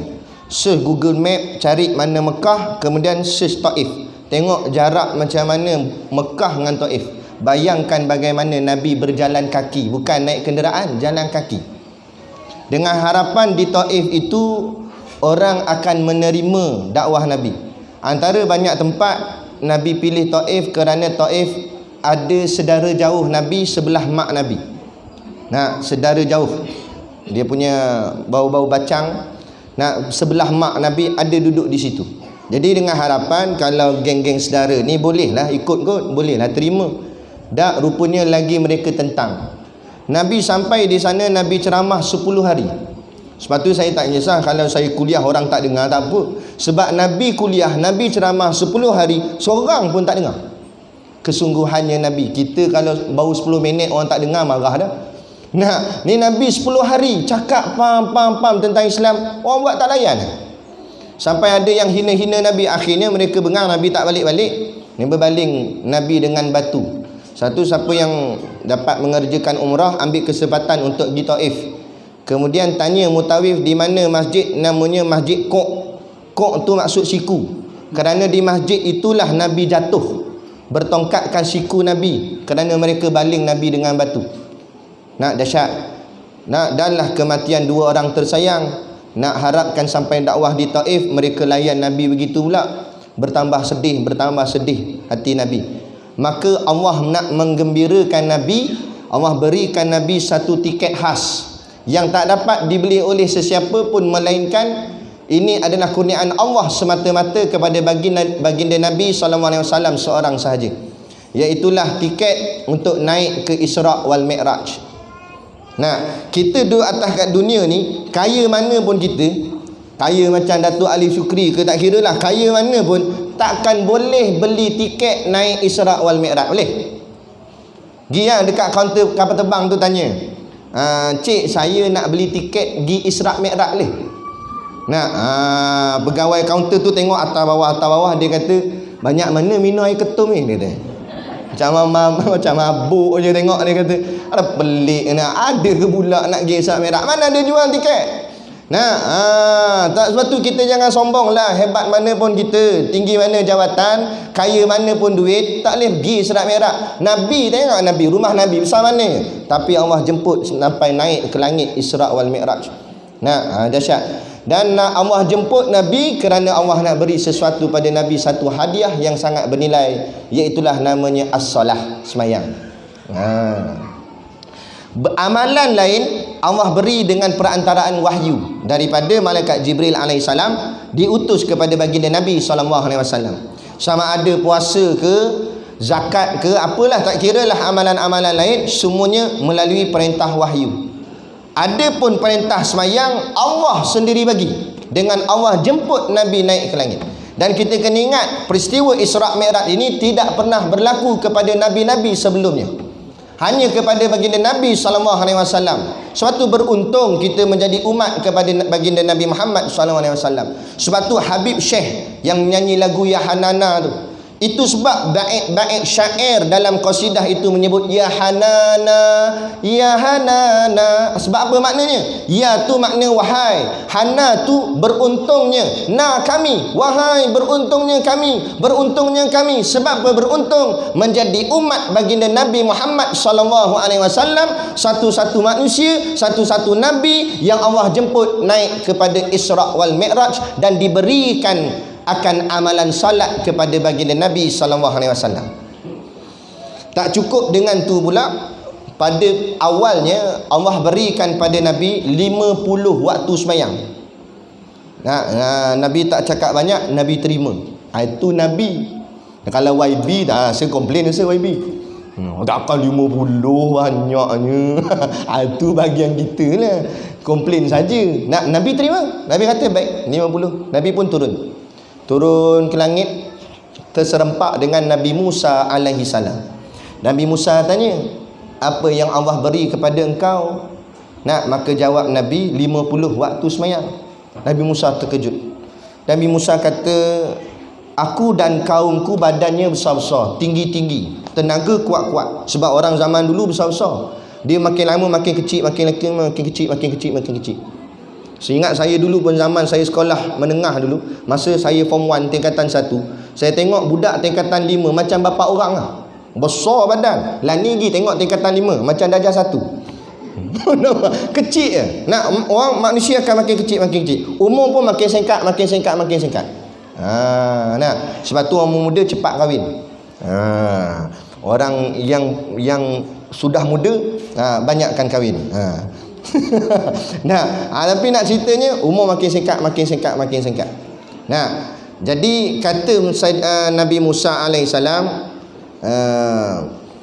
search Google Map, cari mana Mekah, kemudian search Taif, tengok jarak macam mana Mekah dengan Taif. Bayangkan bagaimana Nabi berjalan kaki, bukan naik kenderaan, jalan kaki, dengan harapan di Taif itu orang akan menerima dakwah Nabi. Antara banyak tempat Nabi pilih Taif kerana Taif ada saudara jauh Nabi sebelah mak Nabi. Nah, saudara jauh, dia punya bau-bau bacang. sebelah mak Nabi ada duduk di situ. Jadi dengan harapan kalau geng-geng saudara ni bolehlah ikut kot, bolehlah terima. Tak, rupanya lagi mereka tentang. Nabi sampai di sana, Nabi ceramah 10 hari. Sebab tu saya tak kisah kalau saya kuliah orang tak dengar, tak apa. Sebab Nabi kuliah, Nabi ceramah 10 hari, seorang pun tak dengar. Kesungguhannya Nabi. Kita kalau baru 10 minit orang tak dengar, marah dah. Nah, ni Nabi 10 hari cakap pam tentang Islam, orang buat tak layan. Sampai ada yang hina-hina Nabi. Akhirnya mereka bengang Nabi tak balik-balik. Ni berbaling Nabi dengan batu. Satu, siapa yang dapat mengerjakan umrah ambil kesempatan untuk pergi Taif. Kemudian tanya mutawif di mana masjid, namanya Masjid Kok. Kok tu maksud siku. Kerana di masjid itulah Nabi jatuh, bertongkatkan siku Nabi, kerana mereka baling Nabi dengan batu. Nak dahsyat. Nak danlah kematian dua orang tersayang. Nak harapkan sampai dakwah di Taif, mereka layan Nabi begitu pula. Bertambah sedih hati Nabi. Maka Allah nak menggembirakan Nabi, Allah berikan Nabi satu tiket khas yang tak dapat dibeli oleh sesiapa pun, melainkan ini adalah kurniaan Allah semata-mata kepada baginda Nabi SAW seorang sahaja. Iaitulah tiket untuk naik ke Isra' wal Mi'raj. Nah, kita duduk atas kat dunia ni, kaya mana pun kita, kaya macam Datuk Ali Syukri ke, tak kira lah, kaya mana pun takkan boleh beli tiket naik Isra' wal Mi'raj. Boleh? Pergi lah dekat kaunter kapal terbang tu tanya, cik, saya nak beli tiket pergi Isra' Mi'raj boleh? Nak, pegawai kaunter tu tengok atas bawah, dia kata, banyak mana minum air ketum ni, dia kata. Macam mabuk je tengok, dia kata. Ada pelik nak, ada ke pula nak pergi Isra' Mi'raj? Mana dia jual tiket? Tak, sebab tu kita jangan sombong lah. Hebat mana pun kita, tinggi mana jawatan, kaya mana pun duit, tak boleh pergi Isra' Mi'raj. Nabi, tengok Nabi, rumah Nabi besar mana, tapi Allah jemput sampai naik ke langit Isra' wal Mi'raj. Dahsyat. Dan Allah jemput Nabi kerana Allah nak beri sesuatu pada Nabi, satu hadiah yang sangat bernilai, iaitulah namanya as-salah, semayang. Amalan lain Allah beri dengan perantaraan wahyu daripada malaikat Jibril alaihissalam, diutus kepada baginda Nabi SAW. Sama ada puasa ke, zakat ke, apalah, tak kira lah amalan-amalan lain, semuanya melalui perintah wahyu. Adapun perintah semayang Allah sendiri bagi, dengan Allah jemput Nabi naik ke langit. Dan kita kena ingat, peristiwa Isra' Mi'raj ini tidak pernah berlaku kepada Nabi-Nabi sebelumnya, hanya kepada baginda Nabi SAW. Suatu beruntung kita menjadi umat kepada baginda Nabi Muhammad SAW. Sebab tu Habib Syekh yang menyanyi lagu Ya Hanana tu, itu sebab bait syair dalam qasidah itu menyebut Ya Hanana, Ya Hanana. Sebab apa maknanya? Ya tu makna wahai, Hana tu beruntungnya, na kami, wahai beruntungnya kami, beruntungnya kami. Sebab apa beruntung? Menjadi umat baginda Nabi Muhammad SAW, satu-satu manusia, satu-satu Nabi yang Allah jemput naik kepada Isra' wal Mi'raj dan diberikan akan amalan salat kepada baginda Nabi SAW. Tak cukup dengan tu pula, pada awalnya Allah berikan pada Nabi 50 waktu semayang. Nabi tak cakap banyak, Nabi terima. Itu Nabi. Kalau YB dah, saya komplain saya YB. Takkan 50 banyaknya. Itu bagian kita lah, komplain saja. Nabi terima. Nabi kata baik 50. Nabi pun turun ke langit, terserempak dengan Nabi Musa alaihi salam. Nabi Musa tanya, apa yang Allah beri kepada engkau? Maka jawab Nabi, 50 waktu semayang. Nabi Musa terkejut. Nabi Musa kata, aku dan kaumku badannya besar-besar, tinggi-tinggi, tenaga kuat-kuat. Sebab orang zaman dulu besar-besar, dia makin lama makin kecil, makin kecil. Seingat saya dulu pun, zaman saya sekolah menengah dulu, masa saya form 1 tingkatan 1, saya tengok budak tingkatan 5 macam bapa orang lah, besar badan. Lah ni pergi tengok tingkatan 5 macam darjah 1. Kecil je. Orang manusia akan makin kecil, umur pun makin singkat. Sebab tu orang muda cepat kahwin. Orang yang sudah muda banyakkan kahwin. Nah, tapi nak ceritanya umur makin singkat. Nah, jadi kata Nabi Musa alaihissalam,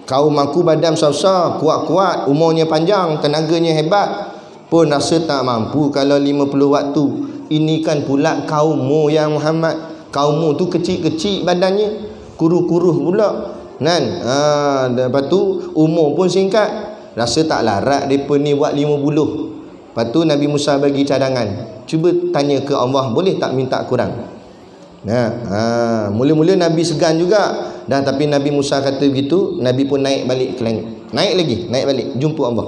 kaum aku badan besar, kuat-kuat, umurnya panjang, tenaganya hebat, pun rasa tak mampu kalau 50 waktu. Ini kan pula kaummu ya Muhammad. Kaummu tu kecil-kecil badannya, kuruh-kuruh pula. Kan? Lepas tu umur pun singkat, rasa tak larat mereka ni buat 50. Lepas tu Nabi Musa bagi cadangan, cuba tanya ke Allah, boleh tak minta kurang. Mula-mula Nabi segan juga dah, tapi Nabi Musa kata begitu, Nabi pun naik balik ke langit. Naik balik jumpa Allah.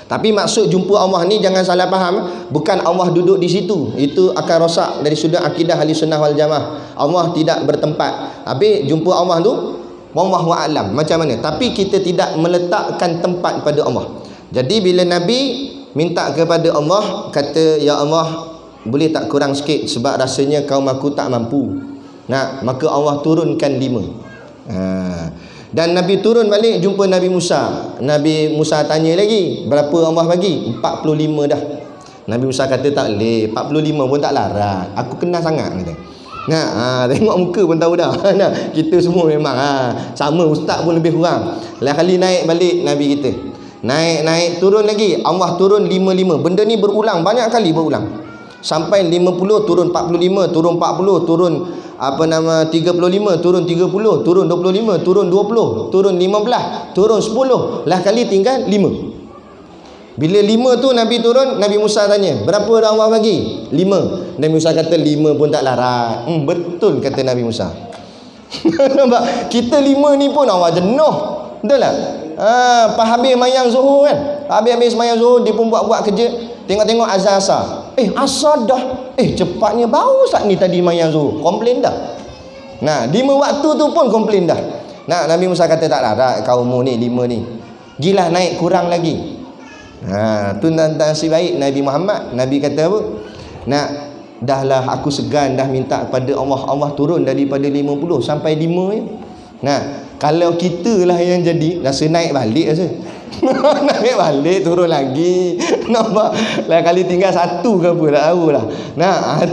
Tapi maksud jumpa Allah ni jangan salah faham, bukan Allah duduk di situ. Itu akan rosak dari sudut akidah Ahlussunnah wal Jamaah. Allah tidak bertempat. Habis jumpa Allah tu wallahu a'lam macam mana, tapi kita tidak meletakkan tempat pada Allah. Jadi bila Nabi minta kepada Allah, kata ya Allah, boleh tak kurang sikit sebab rasanya kaum aku tak mampu. Nah, maka Allah turunkan 5. Dan Nabi turun balik jumpa Nabi Musa. Nabi Musa tanya lagi, berapa Allah bagi? 45 dah. Nabi Musa kata tak boleh, 45 pun tak larat, aku kenal sangat kata. Tengok muka pun tahu dah. Kita semua memang sama, ustaz pun lebih kurang. Lain kali naik balik Nabi kita, naik turun lagi, Allah turun 55. Benda ni berulang, banyak kali berulang, sampai 50, turun 45, turun 40, turun 35, turun 30, turun 25, turun 20, turun 15, turun 10. Lah kali tinggal 5. Bila 5 tu Nabi turun, Nabi Musa tanya, berapa dah Allah bagi? 5. Nabi Musa kata 5 pun tak larat. Betul kata Nabi Musa. Nampak? Kita 5 ni pun Allah jenuh. Betul tak? Habis mayang zuhur kan, habis mayang zuhur dia pun buat kerja, tengok-tengok azan asar. Asar dah. Cepatnya baru saat ni tadi mayang zuhur, komplain dah. 5 waktu tu pun komplain dah. Nabi Musa kata tak larat kaummu ni 5 ni, gilah naik kurang lagi. Tu nasib baik Nabi Muhammad. Nabi kata apa? Dahlah aku segan dah minta kepada Allah, Allah turun daripada 50 sampai 5 je. Kalau kita lah yang jadi, rasa naik balik rasa. Naik balik turun lagi. Nampak? Lah kali tinggal 1 ke apa tak tahu lah.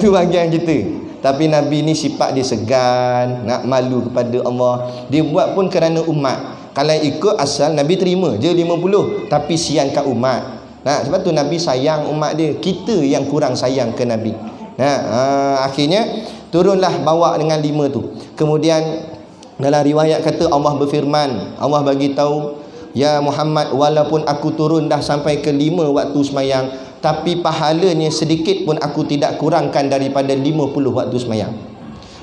Tu bahagian kita. Tapi Nabi ni sifat dia segan, nak malu kepada Allah. Dia buat pun kerana umat. Kalau ikut asal Nabi terima je 50, tapi sian kat umat. Sebab tu Nabi sayang umat dia. Kita yang kurang sayang ke Nabi. Akhirnya turunlah bawa dengan 5 tu. Kemudian dalam riwayat kata Allah berfirman, Allah bagi tahu, ya Muhammad, walaupun aku turun dah sampai ke 5 waktu semayang, tapi pahalanya sedikit pun aku tidak kurangkan daripada 50 waktu semayang.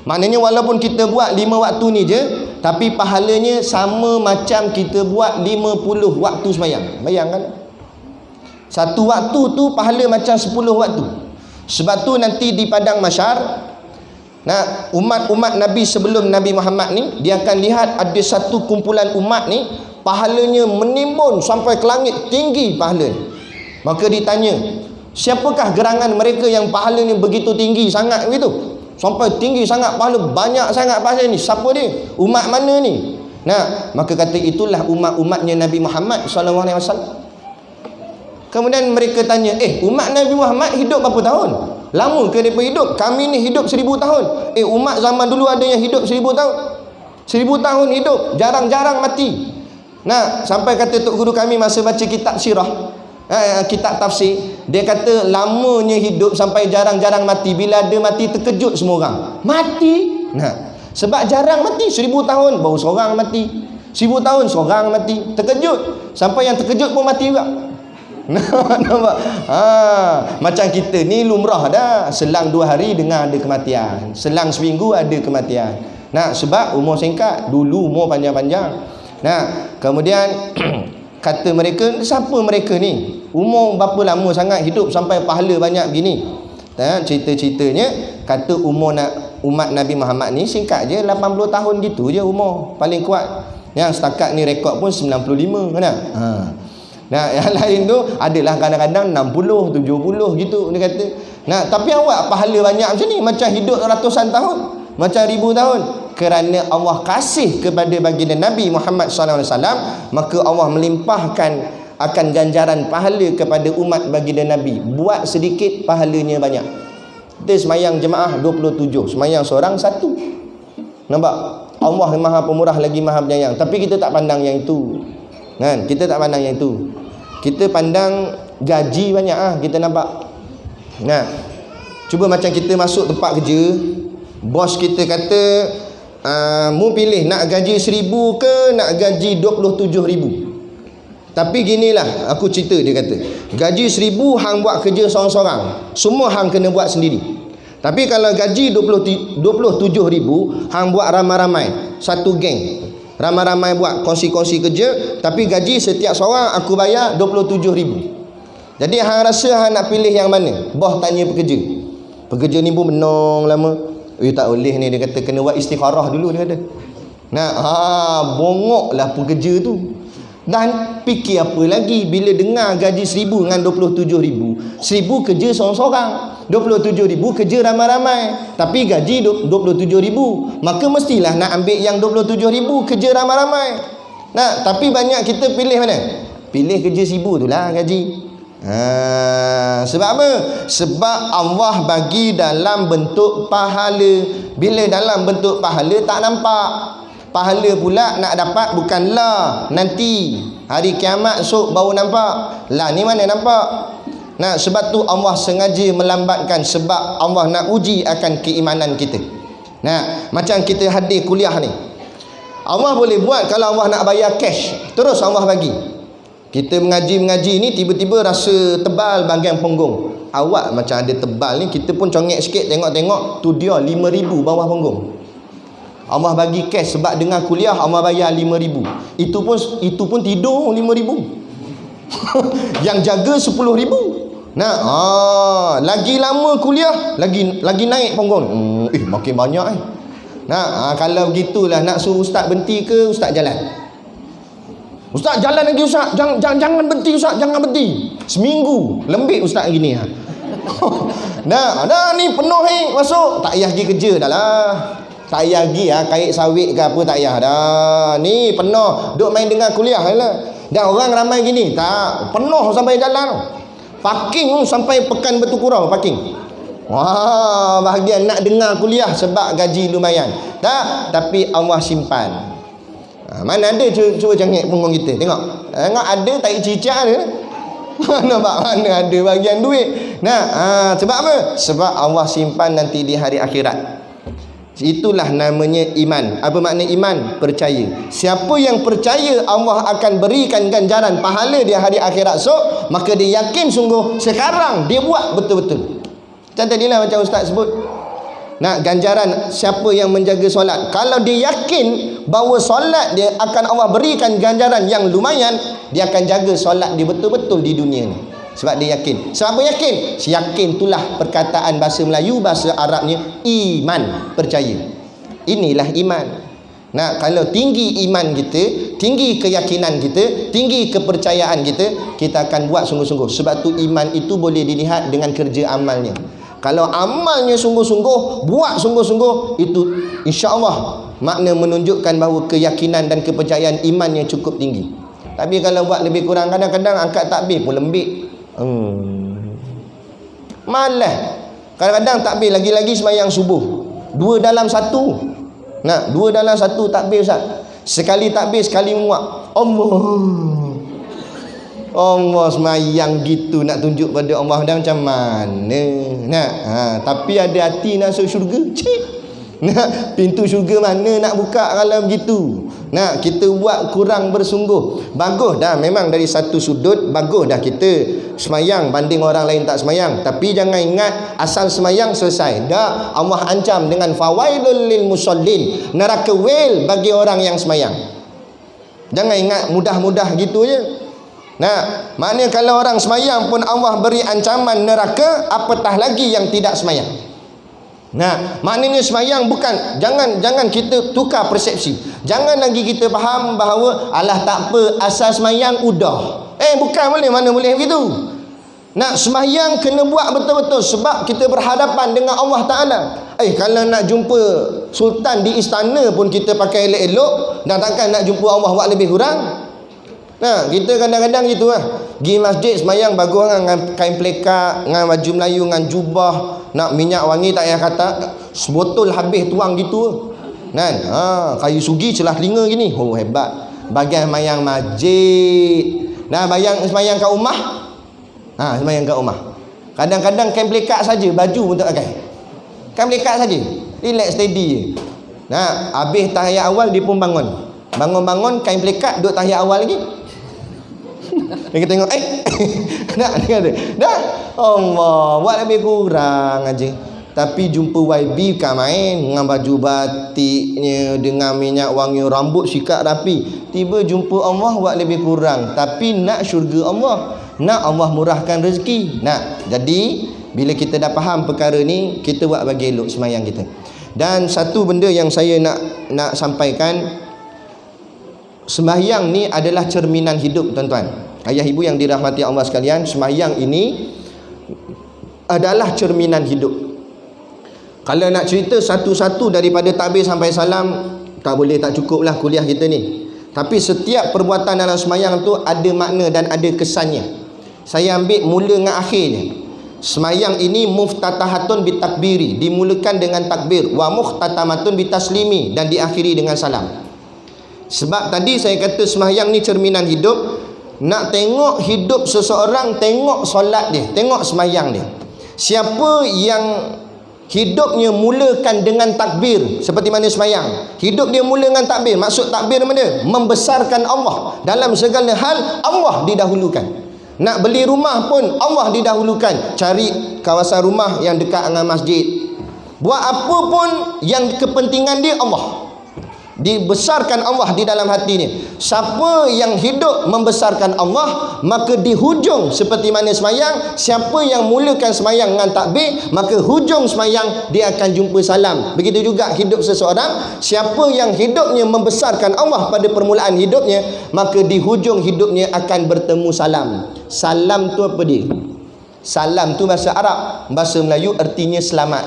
Maknanya walaupun kita buat 5 waktu ni je, tapi pahalanya sama macam kita buat 50 waktu semayang. Bayangkan, satu waktu tu pahala macam 10 waktu. Sebab tu nanti di padang mahsyar, umat-umat Nabi sebelum Nabi Muhammad ni, dia akan lihat ada satu kumpulan umat ni pahalanya menimbun sampai ke langit, tinggi pahala. Maka ditanya, siapakah gerangan mereka yang pahalanya begitu tinggi sangat begitu? Sampai tinggi sangat pahala, banyak sangat pahala ni. Siapa dia? Umat mana ni? Maka kata itulah umat-umatnya Nabi Muhammad SAW. Kemudian mereka tanya, umat Nabi Muhammad hidup berapa tahun? Lama ke mereka hidup? Kami ni hidup 1000 tahun. Umat zaman dulu ada yang hidup 1000 tahun. 1000 tahun hidup, jarang-jarang mati. Sampai kata tok guru kami masa baca kitab sirah, kitab tafsir, dia kata lamanya hidup sampai jarang-jarang mati. Bila ada mati, terkejut semua orang. Mati? Sebab jarang mati. 1000 tahun baru seorang mati, 1000 tahun seorang mati. Terkejut. Sampai yang terkejut pun mati juga. Nampak? Macam kita ni lumrah dah, selang 2 hari dengar ada kematian, selang seminggu ada kematian. Sebab umur singkat, dulu umur panjang-panjang. Kemudian kata mereka, siapa mereka ni? Umur berapa lama sangat hidup sampai pahala banyak begini? Cerita-ceritanya kata umat Nabi Muhammad ni singkat je, 80 tahun gitu je umur paling kuat. Yang setakat ni rekod pun 95 kan? Yang lain tu adalah kadang-kadang 60, 70 gitu dia kata. Tapi awak pahala banyak macam ni, macam hidup ratusan tahun, macam 1000 tahun. Kerana Allah kasih kepada baginda Nabi Muhammad SAW, maka Allah melimpahkan akan ganjaran pahala kepada umat baginda Nabi. Buat sedikit, pahalanya banyak. Kita semayang jemaah 27, semayang seorang satu. Nampak? Allah Maha Pemurah lagi Maha Penyayang. Tapi kita tak pandang yang itu. Kan? Kita tak pandang yang itu. Kita pandang gaji banyak kita nampak. Nah, cuba macam kita masuk tempat kerja, bos kita kata, mu pilih nak gaji 1,000 ke nak gaji 27,000. Tapi ginilah aku cerita, dia kata gaji 1,000 hang buat kerja seorang-seorang, semua hang kena buat sendiri. Tapi kalau gaji 27,000 hang buat ramai-ramai, satu geng, ramai-ramai buat kongsi-kongsi kerja, tapi gaji setiap seorang aku bayar 27,000. Jadi hang rasa hang nak pilih yang mana? Bos tanya pekerja ni pun benong lama, tak boleh ni, dia kata kena buat istikharah dulu, dia kata. Nah, bongoklah pekerja tu. Dan fikir apa lagi bila dengar gaji 1,000 dengan 27,000. 1,000 kerja seorang-seorang, 27,000 kerja ramai-ramai, tapi gaji 27,000. Maka mestilah nak ambil yang 27,000 kerja ramai-ramai. Nah, tapi banyak kita pilih mana? Pilih kerja 1,000 tu lah gaji. Sebab apa? Sebab Allah bagi dalam bentuk pahala. Bila dalam bentuk pahala tak nampak. Pahala pula nak dapat bukanlah nanti hari kiamat esok baru nampak. Lah ni mana nampak? Nah, sebab tu Allah sengaja melambatkan, sebab Allah nak uji akan keimanan kita. Nah, macam kita hadir kuliah ni, Allah boleh buat kalau Allah nak bayar cash, terus Allah bagi. Kita mengaji ni tiba-tiba rasa tebal bahagian punggung. Awak macam ada tebal ni, kita pun congek sikit tengok-tengok, tu dia 5,000 bawah punggung. Allah bagi cash sebab dengar kuliah, Allah bayar 5,000. Itu pun tidur 5,000. Yang jaga 10,000. Nah, lagi lama kuliah, lagi naik punggung. Makin banyak Nah, kalau begitulah nak suruh ustaz berhenti ke ustaz jalan? Ustaz jalan lagi ustaz, jangan berhenti ustaz, jangan berhenti. Seminggu lembik ustaz gini Nah, ni penuh masuk, tak payah pergi kerja dah lah. Tak payah pergi kait sawit ke apa, tak payah dah. Ni penuh, duk main dengar kuliah lah. Dan orang ramai gini, tak penuh sampai jalan. Parking sampai Pekan Batu Kurau parking. Wah, bahagian nak dengar kuliah sebab gaji lumayan. Tak, tapi Allah simpan. Mana ada cuba cengik punggung kita. Tengok ada tak cicak ada. Nampak mana ada bahagian duit. Nah, sebab apa? Sebab Allah simpan nanti di hari akhirat. Itulah namanya iman. Apa makna iman? Percaya. Siapa yang percaya Allah akan berikan ganjaran pahala di hari akhirat esok, maka dia yakin sungguh sekarang dia buat betul-betul. Macam tadilah macam ustaz sebut. Nak ganjaran siapa yang menjaga solat. Kalau dia yakin bahawa solat dia akan Allah berikan ganjaran yang lumayan, dia akan jaga solat dia betul-betul di dunia ni. Sebab dia yakin. Sebab apa yakin? Yakin itulah perkataan bahasa Melayu, bahasa Arabnya iman, percaya. Inilah iman. Nah, kalau tinggi iman kita, tinggi keyakinan kita, tinggi kepercayaan kita, kita akan buat sungguh-sungguh. Sebab tu iman itu boleh dilihat dengan kerja amalnya. Kalau amalnya sungguh-sungguh, buat sungguh-sungguh, itu insya-Allah makna menunjukkan bahawa keyakinan dan kepercayaan imannya cukup tinggi. Tapi kalau buat lebih kurang, kadang-kadang angkat takbir pun lembik. Malas. Kadang-kadang takbir lagi-lagi sembahyang subuh 2 dalam 1. Nah, 2 dalam 1 takbir ustaz. Sekali takbir sekali muak. Allah sembahyang gitu nak tunjuk pada Allah dah macam mana. Nah, tapi ada hati nak masuk syurga. Nah, pintu syurga mana nak buka kalau begitu? Nah, kita buat kurang bersungguh. Bagus dah, memang dari satu sudut bagus dah kita semayang banding orang lain tak semayang. Tapi jangan ingat asal semayang selesai. Dah, Allah ancam dengan fawailul lil musallin, neraka wel bagi orang yang semayang. Jangan ingat mudah-mudah gitu je. Nah, maknanya kalau orang semayang pun Allah beri ancaman neraka, apatah lagi yang tidak semayang. Nah, maknanya semayang bukan, jangan kita tukar persepsi. Jangan lagi kita faham bahawa alah tak apa, asal semayang udah. Bukan boleh, mana boleh begitu. Nak semayang kena buat betul-betul sebab kita berhadapan dengan Allah Ta'ala. Kalau nak jumpa sultan di istana pun kita pakai elok-elok, dan takkan nak jumpa Allah buat lebih kurang. Nah, kita kadang-kadang gitu lah. Pergi masjid semayang bagus dengan kain pelekak, dengan baju Melayu, dengan jubah, nak minyak wangi tak payah kata, sebotol habis tuang gitu. Kan? Kayu sugi celah telinga gini. Oh, hebat. Bagian semayang masjid. Nah, semayang kat rumah. Semayang kat rumah. Kadang-kadang kain pelekak saja, baju pun tak pakai. Kain pelekak saja. Relax steady je. Nah, habis tahiyat awal dia pun bangun. Bangun-bangun kain pelekak duduk tahiyat awal lagi. Dia tengok nak dia kata dah Allah buat lebih kurang aja. Tapi jumpa YB kan main dengan baju batiknya, dengan minyak wangi, rambut sikat rapi. Tiba jumpa Allah buat lebih kurang. Tapi nak syurga Allah, nak Allah murahkan rezeki. Nah, jadi bila kita dah faham perkara ni, kita buat bagi elok semayang kita. Dan satu benda yang saya nak sampaikan, sembahyang ni adalah cerminan hidup, tuan-tuan. Ayah ibu yang dirahmati Allah sekalian, sembahyang ini adalah cerminan hidup. Kalau nak cerita satu-satu daripada takbir sampai salam, tak boleh, tak cukup lah kuliah kita ni. Tapi setiap perbuatan dalam sembahyang tu ada makna dan ada kesannya. Saya ambil mula dengan akhirnya. Sembahyang ini muftatahatun bitakbiri, dimulakan dengan takbir, wa muhtatamatun bitaslimi, dan diakhiri dengan salam. Sebab tadi saya kata sembahyang ni cerminan hidup. Nak tengok hidup seseorang, tengok solat dia, tengok sembahyang dia. Siapa yang hidupnya mulakan dengan takbir, seperti mana sembahyang, hidup dia mula dengan takbir. Maksud takbir mana? Membesarkan Allah. Dalam segala hal Allah didahulukan. Nak beli rumah pun Allah didahulukan. Cari kawasan rumah yang dekat dengan masjid. Buat apa pun yang kepentingan dia Allah. Dibesarkan Allah di dalam hatinya. Siapa yang hidup membesarkan Allah, maka di hujung seperti mana semayang, siapa yang mulakan semayang dengan takbir, maka hujung semayang dia akan jumpa salam. Begitu juga hidup seseorang, siapa yang hidupnya membesarkan Allah pada permulaan hidupnya, maka di hujung hidupnya akan bertemu salam. Salam tu apa dia? Salam tu bahasa Arab, bahasa Melayu artinya selamat.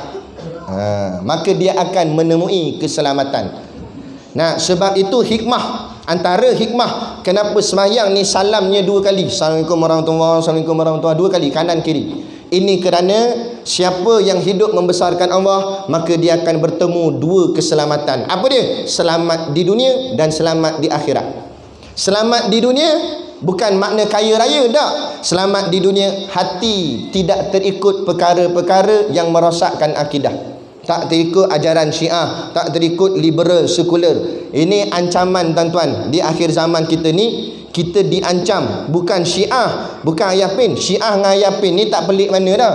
Maka dia akan menemui keselamatan. Nah, sebab itu hikmah, antara hikmah kenapa sembahyang ni salamnya dua kali. Assalamualaikum warahmatullahi wabarakatuh, Assalamualaikum warahmatullahi wabarakatuh, dua kali, kanan kiri. Ini kerana siapa yang hidup membesarkan Allah, maka dia akan bertemu dua keselamatan. Apa dia? Selamat di dunia dan selamat di akhirat. Selamat di dunia bukan makna kaya raya, tak. Selamat di dunia, hati tidak terikut perkara-perkara yang merosakkan akidah. Tak terikut ajaran Syiah, tak terikut liberal, sekular. Ini ancaman, tuan-tuan. Di akhir zaman kita ni, kita diancam. Bukan Syiah, bukan Ayah Pin. Syiah dengan Ayah Pin ni tak pelik mana dah.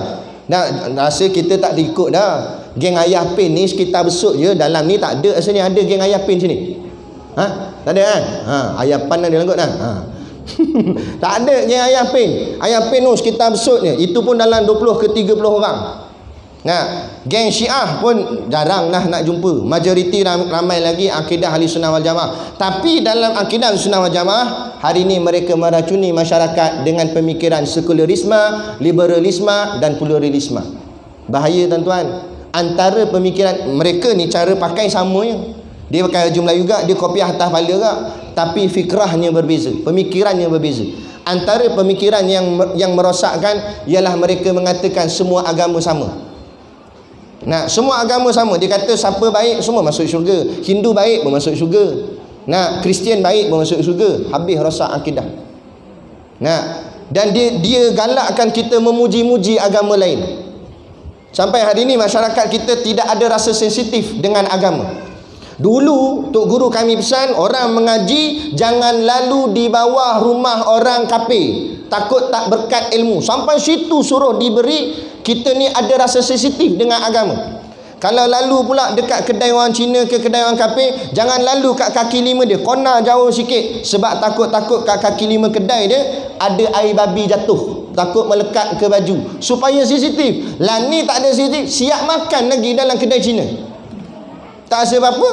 Rasa kita tak terikut dah. Geng Ayah Pin ni sekitar besut je. Dalam ni tak ada asalnya ada geng Ayah Pin sini. Tak ada kan? Ayah Pan ada langgut dah. Tak ada geng Ayah Pin. Ayah Pin tu sekitar besut je. Itu pun dalam 20 ke 30 orang. Nah, geng Syiah pun jarang lah nak jumpa. Majoriti ramai lagi akidah Ahli Sunnah wal Jamaah. Tapi dalam akidah Ahli Sunnah wal Jamaah, hari ini mereka meracuni masyarakat dengan pemikiran sekularisme, liberalisme dan pluralisme. Bahaya, tuan-tuan. Antara pemikiran mereka ni, cara pakai sama je. Dia pakai baju Melayu juga, dia kopiah atas kepala juga, tapi fikrahnya berbeza, pemikirannya berbeza. Antara pemikiran yang merosakkan ialah mereka mengatakan semua agama sama. Nah, semua agama sama. Dia kata siapa baik semua masuk syurga. Hindu baik pun masuk syurga. Nah, Kristian baik pun masuk syurga. Habis rosak akidah. Nah, dan dia galakkan kita memuji-muji agama lain. Sampai hari ini masyarakat kita tidak ada rasa sensitif dengan agama. Dulu Tok Guru kami pesan, orang mengaji jangan lalu di bawah rumah orang kafir, takut tak berkat ilmu. Sampai situ suruh diberi. Kita ni ada rasa sensitif dengan agama. Kalau lalu pula dekat kedai orang Cina ke kedai orang kafir, jangan lalu kat kaki lima dia, corner jauh sikit. Sebab takut-takut kat kaki lima kedai dia ada air babi jatuh, takut melekat ke baju. Supaya sensitif. Lah ni tak ada sensitif, siap makan lagi dalam kedai Cina. Tak rasa apa-apa.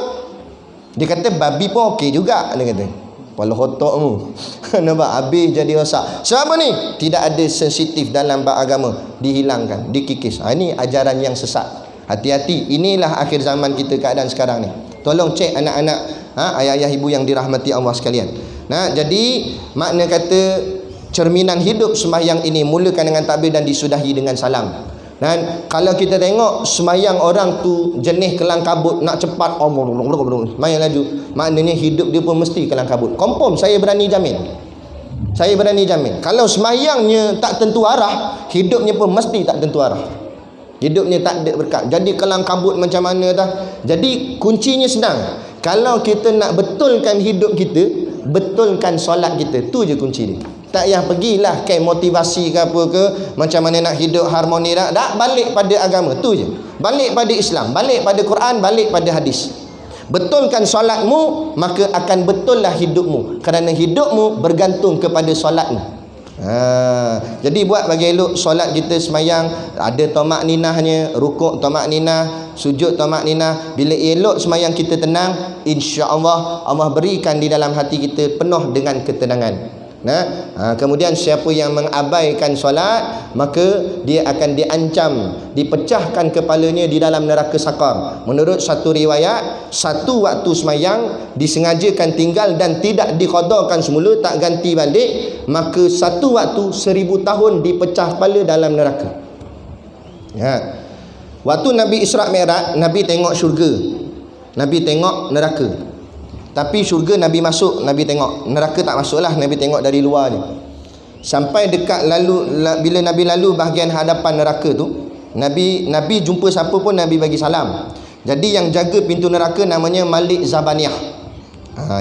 Dia kata babi pun okey juga, dia kata. Kepala hotokmu. Nampak habis jadi rosak. Sebab apa ni? Tidak ada sensitif dalam bab agama. Dihilangkan, dikikis. Ini ajaran yang sesat. Hati-hati. Inilah akhir zaman kita keadaan sekarang ni. Tolong cek anak-anak, ayah-ayah ibu yang dirahmati Allah sekalian. Nah, jadi makna kata cerminan hidup sembahyang ini mulakan dengan takbir dan disudahi dengan salam. Dan kalau kita tengok sembahyang orang tu jenis kelang kabut, nak cepat sembahyang laju, maknanya hidup dia pun mesti kelang kabut. Confirm, saya berani jamin. Saya berani jamin. Kalau sembahyangnya tak tentu arah, hidupnya pun mesti tak tentu arah. Hidupnya tak ada berkat. Jadi kelang kabut macam mana dah. Jadi kuncinya senang. Kalau kita nak betulkan hidup kita, betulkan solat kita, tu je kunci dia. Tak payah pergilah ke motivasi ke apa ke, macam mana nak hidup harmoni dah. Tak, balik pada agama, tu je. Balik pada Islam, balik pada Quran, balik pada hadis. Betulkan solatmu, maka akan betullah hidupmu. Kerana hidupmu bergantung kepada solatmu. Jadi buat bagi elok solat kita semayang ada tamak ninahnya, rukuk tamak ninah, sujud tamak ninah. Bila elok semayang kita tenang, insya-Allah Allah berikan di dalam hati kita penuh dengan ketenangan. Kemudian siapa yang mengabaikan solat, maka dia akan diancam, dipecahkan kepalanya di dalam neraka sakar. Menurut satu riwayat, satu waktu semayang disengajakan tinggal dan tidak diqadakan semula, tak ganti balik, maka satu waktu 1000 tahun dipecah kepala dalam neraka. Waktu Nabi Isra' Mi'raj, Nabi tengok syurga, Nabi tengok neraka. Tapi syurga Nabi masuk, Nabi tengok. Neraka tak masuklah, Nabi tengok dari luar je. Sampai dekat bila Nabi lalu bahagian hadapan neraka tu, Nabi jumpa siapa pun Nabi bagi salam. Jadi yang jaga pintu neraka namanya Malik Zabaniyah.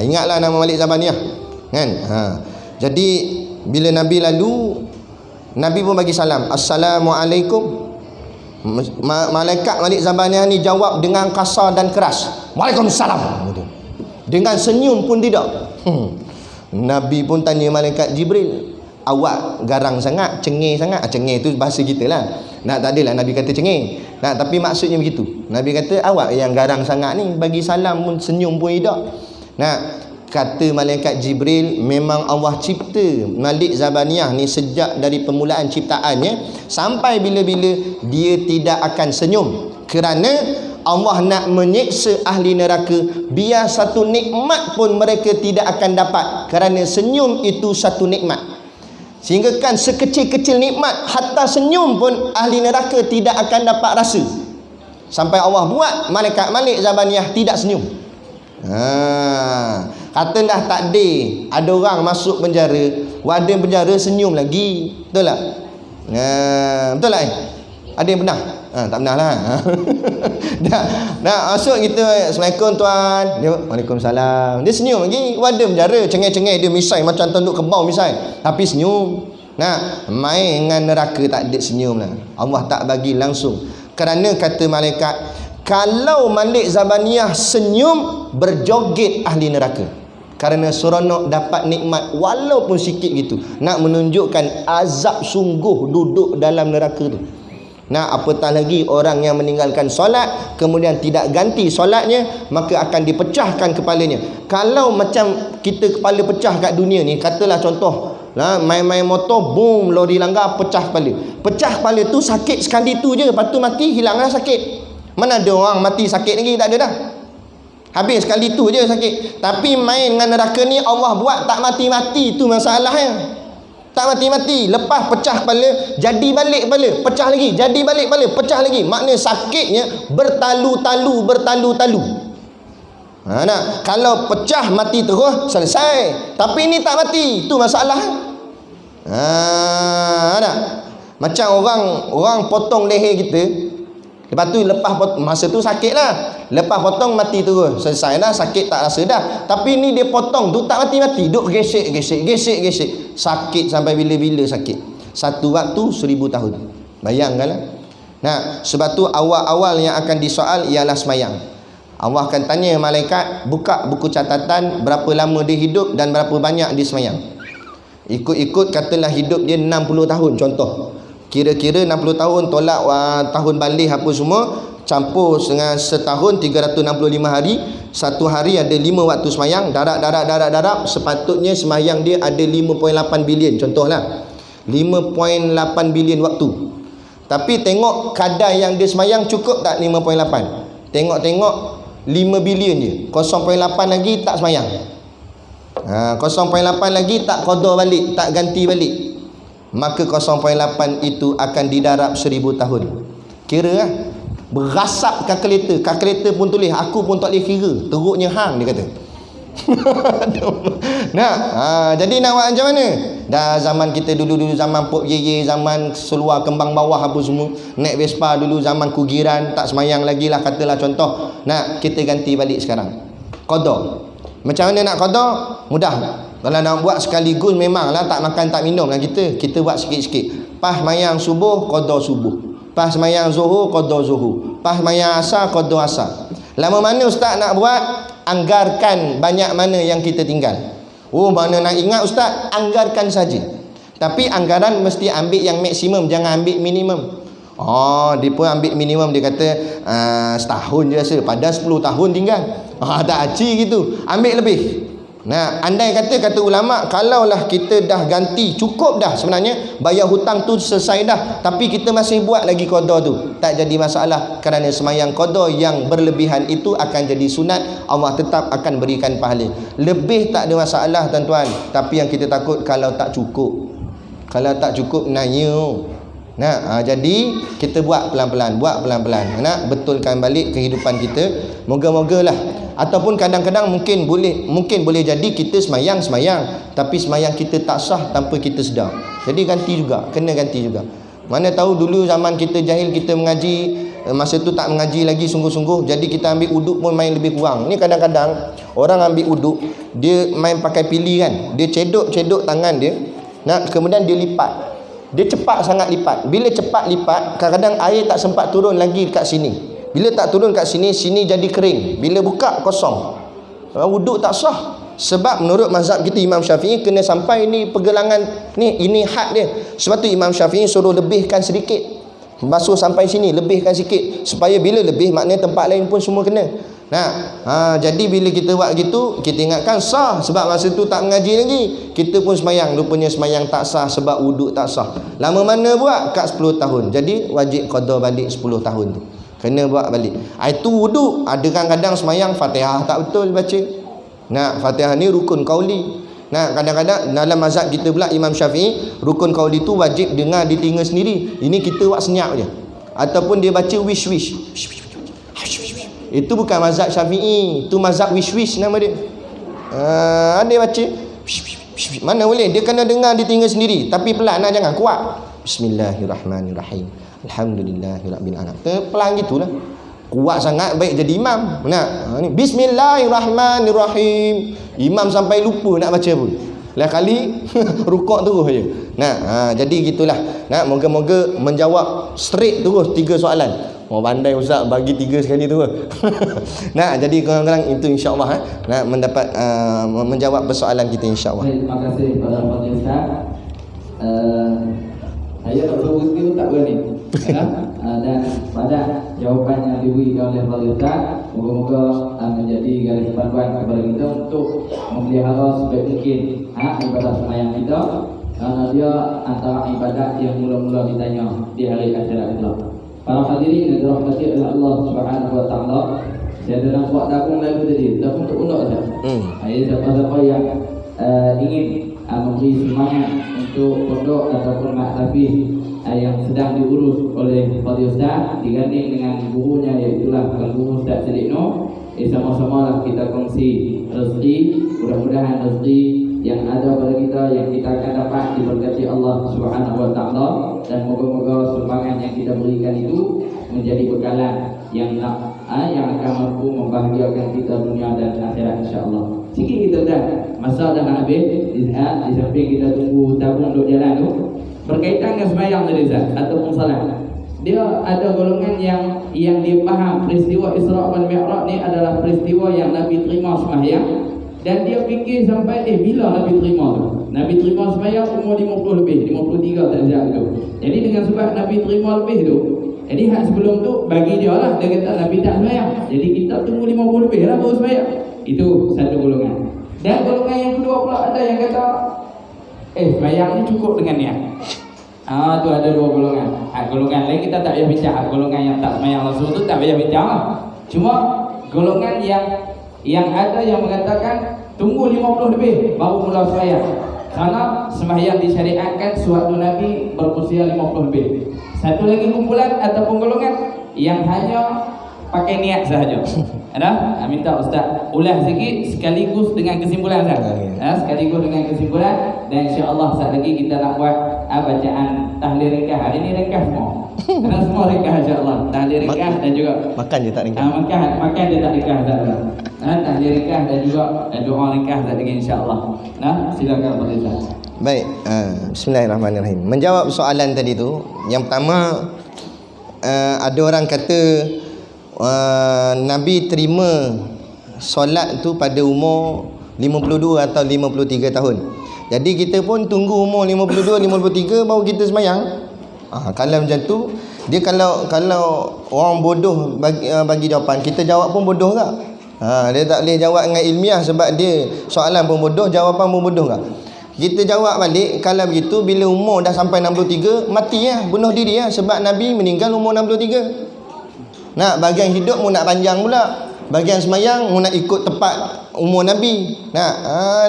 Ingatlah nama Malik Zabaniyah, kan? Jadi bila Nabi lalu, Nabi pun bagi salam, Assalamualaikum. Malaikat Malik Zabaniyah ni jawab dengan kasar dan keras, Waalaikumsalam. Dengan senyum pun tidak. Nabi pun tanya malaikat Jibril, awak garang sangat, cengih sangat. Cengih tu bahasa kita lah. Tak adalah Nabi kata cengih. Tapi maksudnya begitu. Nabi kata awak yang garang sangat ni, bagi salam pun senyum pun tidak. Kata malaikat Jibril, memang Allah cipta Malik Zabaniyah ni sejak dari permulaan ciptaannya sampai bila-bila dia tidak akan senyum. Kerana Allah nak menyiksa ahli neraka, biar satu nikmat pun mereka tidak akan dapat. Kerana senyum itu satu nikmat. Sehingga kan sekecil-kecil nikmat, hatta senyum pun ahli neraka tidak akan dapat rasa. Sampai Allah buat malaikat Malik Zabaniyah tidak senyum. Kata dah takdir, ada orang masuk penjara, warden penjara senyum lagi. Betul tak? Betul tak? Ada yang pernah? Tak pernah lah. Masuk kita, Assalamualaikum tuan. Dia, Waalaikumsalam. Dia senyum lagi. Warden penjara cengih-cengih, dia misai macam tanduk kebau misai, tapi senyum. Main dengan neraka tak ada senyum lah. Allah tak bagi langsung. Kerana kata malaikat, kalau Malik Zabaniyah senyum, berjoget ahli neraka. Kerana seronok dapat nikmat walaupun sikit gitu. Nak menunjukkan azab sungguh duduk dalam neraka tu. Apatah lagi orang yang meninggalkan solat, kemudian tidak ganti solatnya, maka akan dipecahkan kepalanya. Kalau macam kita kepala pecah kat dunia ni, katalah contoh, main-main motor, boom, lori langgar, pecah kepala. Pecah kepala tu sakit sekali tu je, lepas tu mati, hilanglah sakit. Mana ada orang mati sakit lagi? Tak ada dah. Habis sekali tu je sakit. Tapi main dengan neraka ni, Allah buat tak mati-mati, tu masalahnya. Tak mati-mati, lepas pecah kepala, jadi balik kepala, pecah lagi, jadi balik kepala, pecah lagi. Maknanya sakitnya bertalu-talu. Kalau pecah mati terus, selesai. Tapi ini tak mati, itu masalah. Macam orang potong leher kita, lepas tu masa tu sakit lah, lepas potong mati terus, selesai dah, sakit tak rasa dah. Tapi ni dia potong tu tak mati-mati, duk gesek, sakit sampai bila-bila sakit. Satu waktu 1000 tahun. Bayangkanlah. Sebab tu awal-awal yang akan disoal ialah semayang. Allah akan tanya malaikat, buka buku catatan berapa lama dia hidup dan berapa banyak dia semayang. Ikut-ikut katalah hidup dia 60 tahun contoh. Kira-kira 60 tahun tolak tahun balik apa semua, campur dengan setahun 365 hari. Satu hari ada 5 waktu semayang, darab, sepatutnya semayang dia ada 5.8 bilion contohlah. 5.8 bilion waktu. Tapi tengok kadar yang dia semayang cukup tak 5.8? Tengok-tengok 5 bilion je, 0.8 lagi tak semayang. 0.8 lagi tak qada balik, tak ganti balik, maka 0.8 itu akan didarab 1000 tahun. Kira lah. Berasap kalkulator pun tulis, aku pun tak boleh kira, teruknya hang, dia kata. Jadi nak buat macam mana? Dah zaman kita dulu zaman Pop Yeye, zaman seluar kembang bawah apa semua, naik Vespa dulu, zaman kugiran, tak semayang lagi lah, katalah contoh. Nak kita ganti balik sekarang, qada. Macam mana nak qada? Mudah. Kalau nak buat sekaligus memanglah tak makan tak minum lah kita buat sikit-sikit. Pas mayang subuh, qada subuh. Pas mayang zuhur, qada zuhur. Pas mayang asar, qada asar. Lama mana ustaz nak buat? Anggarkan banyak mana yang kita tinggal. Oh, mana nak ingat ustaz? Anggarkan saja. Tapi anggaran mesti ambil yang maksimum, jangan ambil minimum. Dia pun ambil minimum, dia kata setahun je rasa, pada 10 tahun tinggal. Tak haji gitu. Ambil lebih. Andai kata ulama, kalaulah kita dah ganti, cukup dah sebenarnya, bayar hutang tu selesai dah, tapi kita masih buat lagi qada tu, tak jadi masalah, kerana semayang qada yang berlebihan itu akan jadi sunat, Allah tetap akan berikan pahala. Lebih tak ada masalah tuan-tuan, tapi yang kita takut kalau tak cukup. Kalau tak cukup nanya. Jadi kita buat pelan-pelan, nak betulkan balik kehidupan kita. Moga-mogalah. Ataupun kadang-kadang mungkin boleh jadi kita semayang, tapi semayang kita tak sah tanpa kita sedar. Jadi ganti juga, kena ganti juga. Mana tahu dulu zaman kita jahil, kita mengaji, masa tu tak mengaji lagi sungguh-sungguh, jadi kita ambil uduk pun main lebih kurang. Ni kadang-kadang orang ambil uduk, dia main pakai pilih kan, dia cedok tangan dia, kemudian dia lipat. Dia cepat sangat lipat. Bila cepat lipat, kadang-kadang air tak sempat turun lagi kat sini. Bila tak turun kat sini, sini jadi kering. Bila buka, kosong. Wuduk tak sah. Sebab menurut mazhab kita Imam Syafi'i, kena sampai ni pergelangan ni, ini had dia. Sebab tu Imam Syafi'i suruh lebihkan sedikit. Basuh sampai sini, lebihkan sikit. Supaya bila lebih, maknanya tempat lain pun semua kena. Jadi bila kita buat gitu, kita ingatkan sah, sebab masa tu tak mengaji lagi, kita pun semayang, rupanya semayang tak sah sebab wuduk tak sah. Lama mana buat? Kat 10 tahun. Jadi wajib qada balik 10 tahun tu, kena buat balik. Itu wuduk. Ada kadang-kadang semayang Fatihah tak betul baca. Fatihah ni rukun qauli. Kadang-kadang dalam mazhab kita pula Imam Syafi'i, rukun qauli tu wajib dengar di telinga sendiri. Ini kita buat senyap je. Ataupun dia baca wish. Itu bukan mazhab Syafi'i, itu mazhab wish nama dia. Ada baca mana boleh, dia kena dengar di telinga sendiri, tapi pelan lah, jangan kuat. Bismillahirrahmanirrahim, alhamdulillahirabbil alamin. Pelan gitulah. Kuat sangat baik jadi imam. Ni Bismillahirrahmanirrahim. Imam sampai lupa nak baca pun. Lah kali rukuk terus je. Jadi gitulah. Moga-moga menjawab straight terus 3 soalan. Pandai ustaz bagi 3 sekali tu. Jadi kurang-kurang itu insya-Allah mendapat menjawab persoalan kita insya-Allah. Terima kasih kepada Pak Ustaz. Saya tak tahu itu tak berani. Dan pada jawapan yang diberikan oleh Pak Ustaz, moga-moga menjadi garis panduan kepada kita untuk memelihara sebaik mungkin ibadah sembahyang kita, kerana dia antara ibadat yang mula-mula ditanya di hari akhirat kelak. Para hadirin yang dirahmati oleh Allah Subhanahu wa taala, saya sedang buat tabung lagu tadi, tabung untuk undang saja. Siapa-siapa yang ingin memberi semangat untuk pondok ataupun mahfaz yang sedang diurus oleh Fadil Ustaz, diganding dengan gurunya, iaitulah Guru Ustaz Sedikno, sama-sama lah kita kongsi rezeki. Mudah-mudahan rezeki yang ada pada kita, yang kita akan dapat diberkati Allah Subhanahu wa taala, dan moga-moga sumbangan yang kita berikan itu menjadi bekalan yang akan mampu membahagiakan kita dunia dan akhirat insya-Allah. Sikit kita dah masa dah habis, di samping kita tunggu tabung duk jalan tu, berkaitan dengan sembahyang tadi Ustaz ataupun salat. Dia ada golongan yang dia faham peristiwa Isra' wal Mi'raj ni adalah peristiwa yang Nabi terima sembahyang, dan dia fikir sampai bila Nabi terima tu. Nabi terima sembahyang umur 50 lebih, 53 tak silap tu. Jadi dengan sebab Nabi terima lebih tu, jadi hak sebelum tu bagi dia lah, dia kata Nabi tak sembahyang, jadi kita tunggu 50 lebih lah baru sembahyang. Itu satu golongan. Dan golongan yang kedua pula ada yang kata sembahyang ni cukup dengan niat. Tu ada 2 golongan. Golongan lain kita tak payah bincang. Golongan yang tak sembahyang langsung tu tak payah bincang lah. Cuma golongan yang ada yang mengatakan Tunggu 50 lebih baru mula sembahyang. Kerana sembahyang disyariatkan sewaktu Nabi berusia 50 lebih. Satu lagi kumpulan ataupun golongan yang hanya pakai niat sahaja. Ada? Minta Ustaz ulas sikit sekaligus dengan kesimpulan Ustaz. Sekaligus dengan kesimpulan, dan insya-Allah saat lagi kita nak buat bacaan tahlil ringkas. Hari ni ringkas semua. Karena semua ringkas insya-Allah. Tahlil ringkas dan juga makan je tak ringkas. Makan je tak ringkas Ustaz. Tahlil ringkas dan juga doa ringkas saat lagi insya-Allah. Silakan Pak. Baik, bismillahirrahmanirrahim. Menjawab soalan tadi tu, yang pertama ada orang kata Nabi terima solat tu pada umur 52 atau 53 tahun. Jadi kita pun tunggu umur 52, 53 baru kita sembahyang. Kalau macam tu, dia kalau orang bodoh bagi jawapan, kita jawab pun bodoh tak? Dia tak boleh jawab dengan ilmiah sebab dia soalan pun bodoh, jawapan pun bodoh tak? Kita jawab balik, kalau begitu bila umur dah sampai 63, mati lah, bunuh diri lah, sebab Nabi meninggal umur 63. Nak bahagian hidup mu nak panjang pula, bahagian semayang mu nak ikut tepat umur Nabi.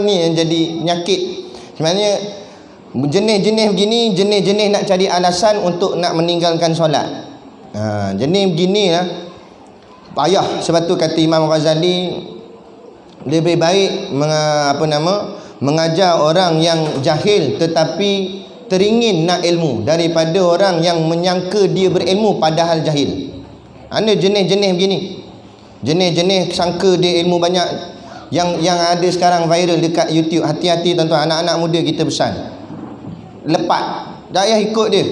Ni yang jadi penyakit. Sebenarnya jenis-jenis begini, jenis-jenis nak cari alasan untuk nak meninggalkan solat. Jenis begini lah payah. Sebab tu kata Imam Ghazali, lebih baik mengajar orang yang jahil tetapi teringin nak ilmu daripada orang yang menyangka dia berilmu padahal jahil. Ada jenis-jenis begini, jenis-jenis sangka dia ilmu banyak, yang ada sekarang viral dekat YouTube. Hati-hati tuan-tuan, anak-anak muda kita pesan, lepat, tak payah ikut dia.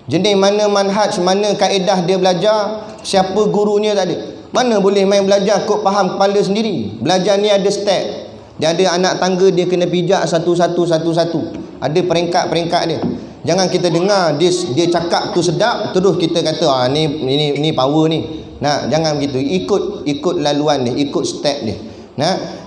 Jenis mana manhaj, mana kaedah dia belajar, siapa gurunya tak ada. Mana boleh main belajar kod faham kepala sendiri. Belajar ni ada step. Dia ada anak tangga, dia kena pijak satu-satu. Ada peringkat-peringkat dia. Jangan kita dengar dia cakap tu sedap terus kita kata ni power ni. Jangan begitu. Ikut laluan dia, ikut step dia.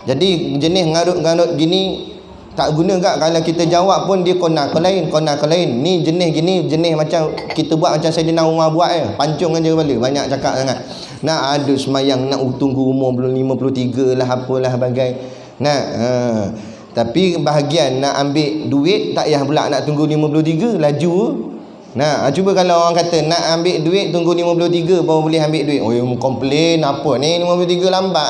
Jadi jenis ngarut-ngarut gini tak guna gak. Kalau kita jawab pun dia kona ke lain. Ni jenis gini, jenis macam kita buat macam Saidina Umar buat pancung aja kepala, banyak cakap sangat. Ada semayang nak tunggu umur belum 53 lah, apalah bagai. Tapi bahagian nak ambil duit tak payah pula nak tunggu 53, laju. Cuba kalau orang kata nak ambil duit tunggu 53 baru boleh ambil duit. Komplain apa ni 53 lambat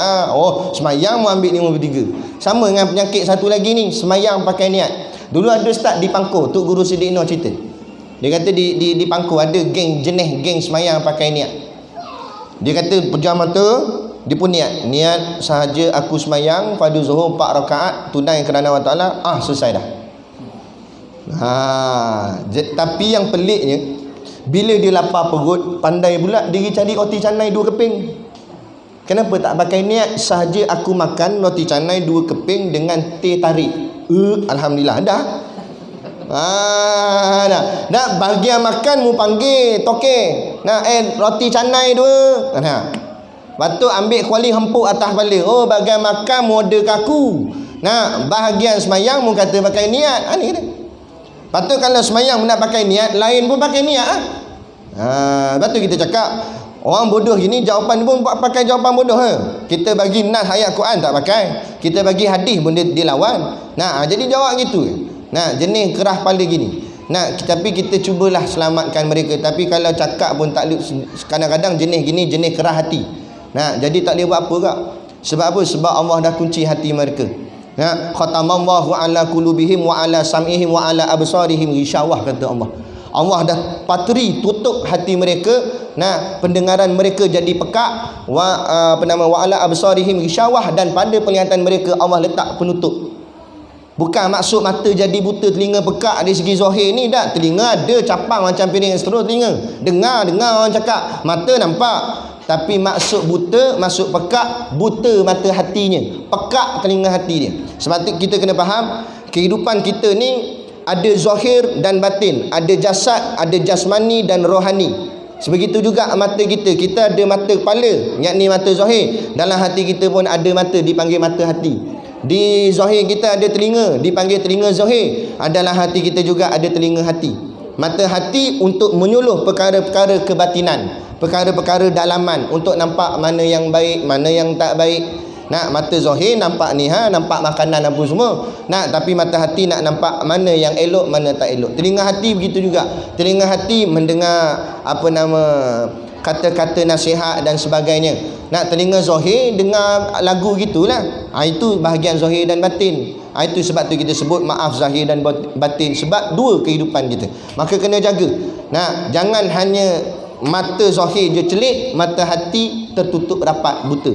semayang mau ambil 53. Sama dengan penyakit satu lagi ni, semayang pakai niat. Dulu ada ustaz di Pangkor, Tok Guru Siddiq Noh cerita. Dia kata di Pangkor ada geng semayang pakai niat. Dia kata pejam mata, dia pun niat sahaja aku semayang pada zuhur 4 rakaat tunai kerana Allah Ta'ala, selesai dah. Tapi yang peliknya, bila dia lapar perut, pandai pula dia cari roti canai 2 keping. Kenapa tak pakai niat sahaja aku makan roti canai 2 keping dengan teh tarik? Alhamdulillah dah. Nak bahagian makan mu panggil tokek. Roti canai 2. Lepas ambil kuali hempuk atas kepala. Bahagian makan mu order kaku. Bahagian semayang mu kata pakai niat. Ni kata. Lepas tu kalau semayang mu nak pakai niat, lain pun pakai niat. Lepas tu kita cakap, orang bodoh gini jawapan pun pakai jawapan bodoh. Kita bagi nas ayat Quran tak pakai. Kita bagi hadis pun dia lawan. Jadi jawab gitu. Jenis kerah kepala gini. Tapi kita cubalah selamatkan mereka. Tapi kalau cakap pun tak, kadang-kadang jenis gini jenis kerah hati. Jadi tak boleh buat apa kak. Sebab apa? Sebab Allah dah kunci hati mereka. Khatamallahu ala qulubihim wa ala sam'ihim wa ala absarihim ghishawah, kata Allah. Allah dah patri tutup hati mereka. Pendengaran mereka jadi pekak. Wa ala absarihim ghishawah, dan pada penglihatan mereka Allah letak penutup. Bukan maksud mata jadi buta, telinga pekak dari segi zahir ni dah. Telinga ada capang macam piring seterus telinga. Dengar orang cakap, mata nampak. Tapi maksud buta, maksud pekak, buta mata hatinya, pekak telinga hati dia. Sebab tu kita kena faham, kehidupan kita ni ada zahir dan batin, ada jasad, ada jasmani dan rohani. Sebegitu juga mata kita. Kita ada mata kepala, yakni mata zahir. Dalam hati kita pun ada mata, dipanggil mata hati. Di zahir kita ada telinga, dipanggil telinga zahir. Dalam hati kita juga ada telinga hati. Mata hati untuk menyuluh perkara-perkara kebatinan, perkara-perkara dalaman, untuk nampak mana yang baik, mana yang tak baik. Nak mata zahir nampak ni nampak makanan apa semua. Nak tapi mata hati nak nampak mana yang elok, mana tak elok. Telinga hati begitu juga. Telinga hati mendengar kata-kata nasihat dan sebagainya. Nak telinga zahir dengar lagu gitulah. Itu bahagian zahir dan batin. Itu sebab tu kita sebut maaf zahir dan batin, sebab dua kehidupan kita. Maka kena jaga. Nah, jangan hanya mata zahir je celik, mata hati tertutup rapat, buta.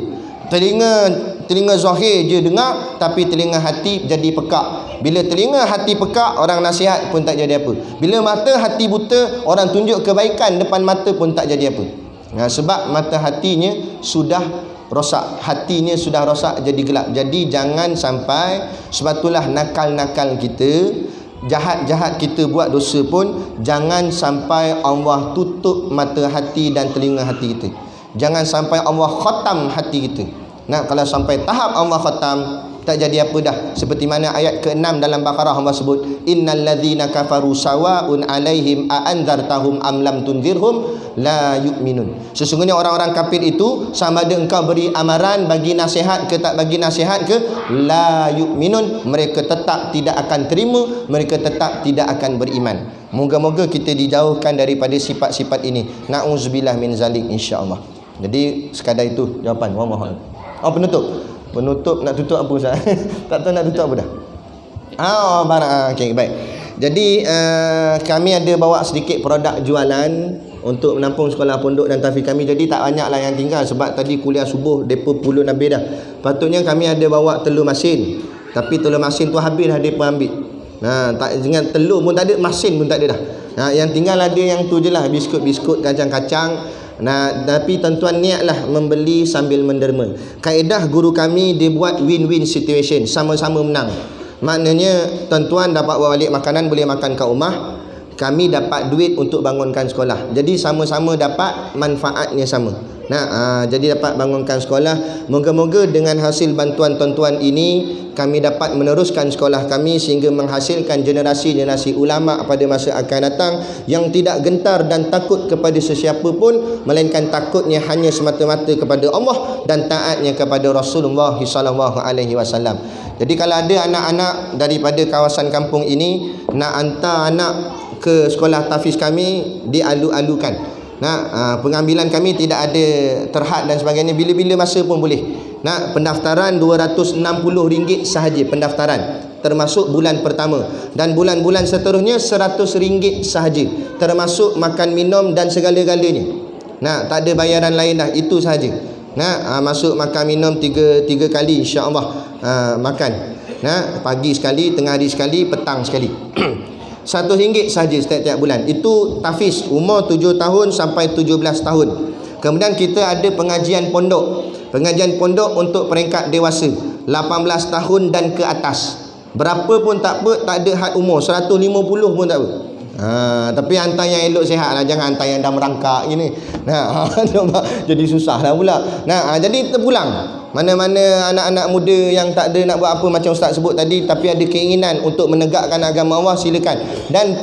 Telinga zahir je dengar, tapi telinga hati jadi pekak. Bila telinga hati pekak, orang nasihat pun tak jadi apa. Bila mata hati buta, orang tunjuk kebaikan depan mata pun tak jadi apa. Sebab mata hatinya sudah rosak, hatinya sudah rosak, jadi gelap. Jadi jangan sampai, sebab itulah nakal-nakal kita, jahat-jahat kita buat dosa pun, jangan sampai Allah tutup mata hati dan telinga hati kita. Jangan sampai Allah khatam hati kita. Nah, kalau sampai tahap Allah khatam, tak jadi apa dah. Seperti mana ayat ke-6 dalam Baqarah Allah sebut, innal ladzina kafaru sawa'un 'alaihim a anzartahum am lam tunzirhum la yu'minun. Sesungguhnya orang-orang kafir itu sama ada engkau beri amaran, bagi nasihat ke tak bagi nasihat ke, la yu'minun, mereka tetap tidak akan terima, mereka tetap tidak akan beriman. Moga-moga kita dijauhkan daripada sifat-sifat ini. Na'udzubillah min zalik, insya-Allah. Jadi sekadar itu jawapan. Mohon. Penutup nak tutup apa Ustaz? Tak tahu nak tutup apa dah. Okey, baik. Jadi kami ada bawa sedikit produk jualan untuk menampung sekolah pondok dan tahfiz kami. Jadi tak banyaklah yang tinggal sebab tadi kuliah subuh depa puluh lebih dah. Patutnya kami ada bawa telur masin. Tapi telur masin tu habis dah depa ambil. Tak dengan telur pun tak ada, masin pun tak ada dah. Yang tinggal ada yang tu je lah, biskut-biskut, kacang-kacang. Tapi tuan-tuan niatlah membeli sambil menderma. Kaedah guru kami dia buat win-win situation, sama-sama menang. Maknanya tuan-tuan dapat bawa balik makanan, boleh makan kat rumah, kami dapat duit untuk bangunkan sekolah. Jadi sama-sama dapat manfaatnya sama. Jadi dapat bangunkan sekolah. Moga-moga dengan hasil bantuan tuan-tuan ini kami dapat meneruskan sekolah kami sehingga menghasilkan generasi-generasi ulama pada masa akan datang yang tidak gentar dan takut kepada sesiapa pun, melainkan takutnya hanya semata-mata kepada Allah dan taatnya kepada Rasulullah sallallahu alaihi wasallam. Jadi kalau ada anak-anak daripada kawasan kampung ini nak hantar anak ke sekolah tahfiz kami, dialu-alukan. Pengambilan kami tidak ada terhad dan sebagainya, bila-bila masa pun boleh. Pendaftaran RM260 sahaja pendaftaran, termasuk bulan pertama, dan bulan-bulan seterusnya RM100 sahaja, termasuk makan minum dan segala-galanya. Tak ada bayaran lain dah, itu sahaja. Masuk makan minum tiga kali insya-Allah. Makan pagi sekali, tengah hari sekali, petang sekali. RM100 sahaja setiap bulan. Itu tahfiz umur 7 tahun sampai 17 tahun. Kemudian kita ada pengajian pondok. Pengajian pondok untuk peringkat dewasa 18 tahun dan ke atas. Berapa pun tak apa, tak ada had umur. 150 pun tak apa. Tapi hantar yang elok sihat lah, jangan hantar yang dah merangkak gini. Jadi susah dah pula. Jadi terpulang. Mana-mana anak-anak muda yang tak ada nak buat apa macam Ustaz sebut tadi, tapi ada keinginan untuk menegakkan agama Allah, silakan. Dan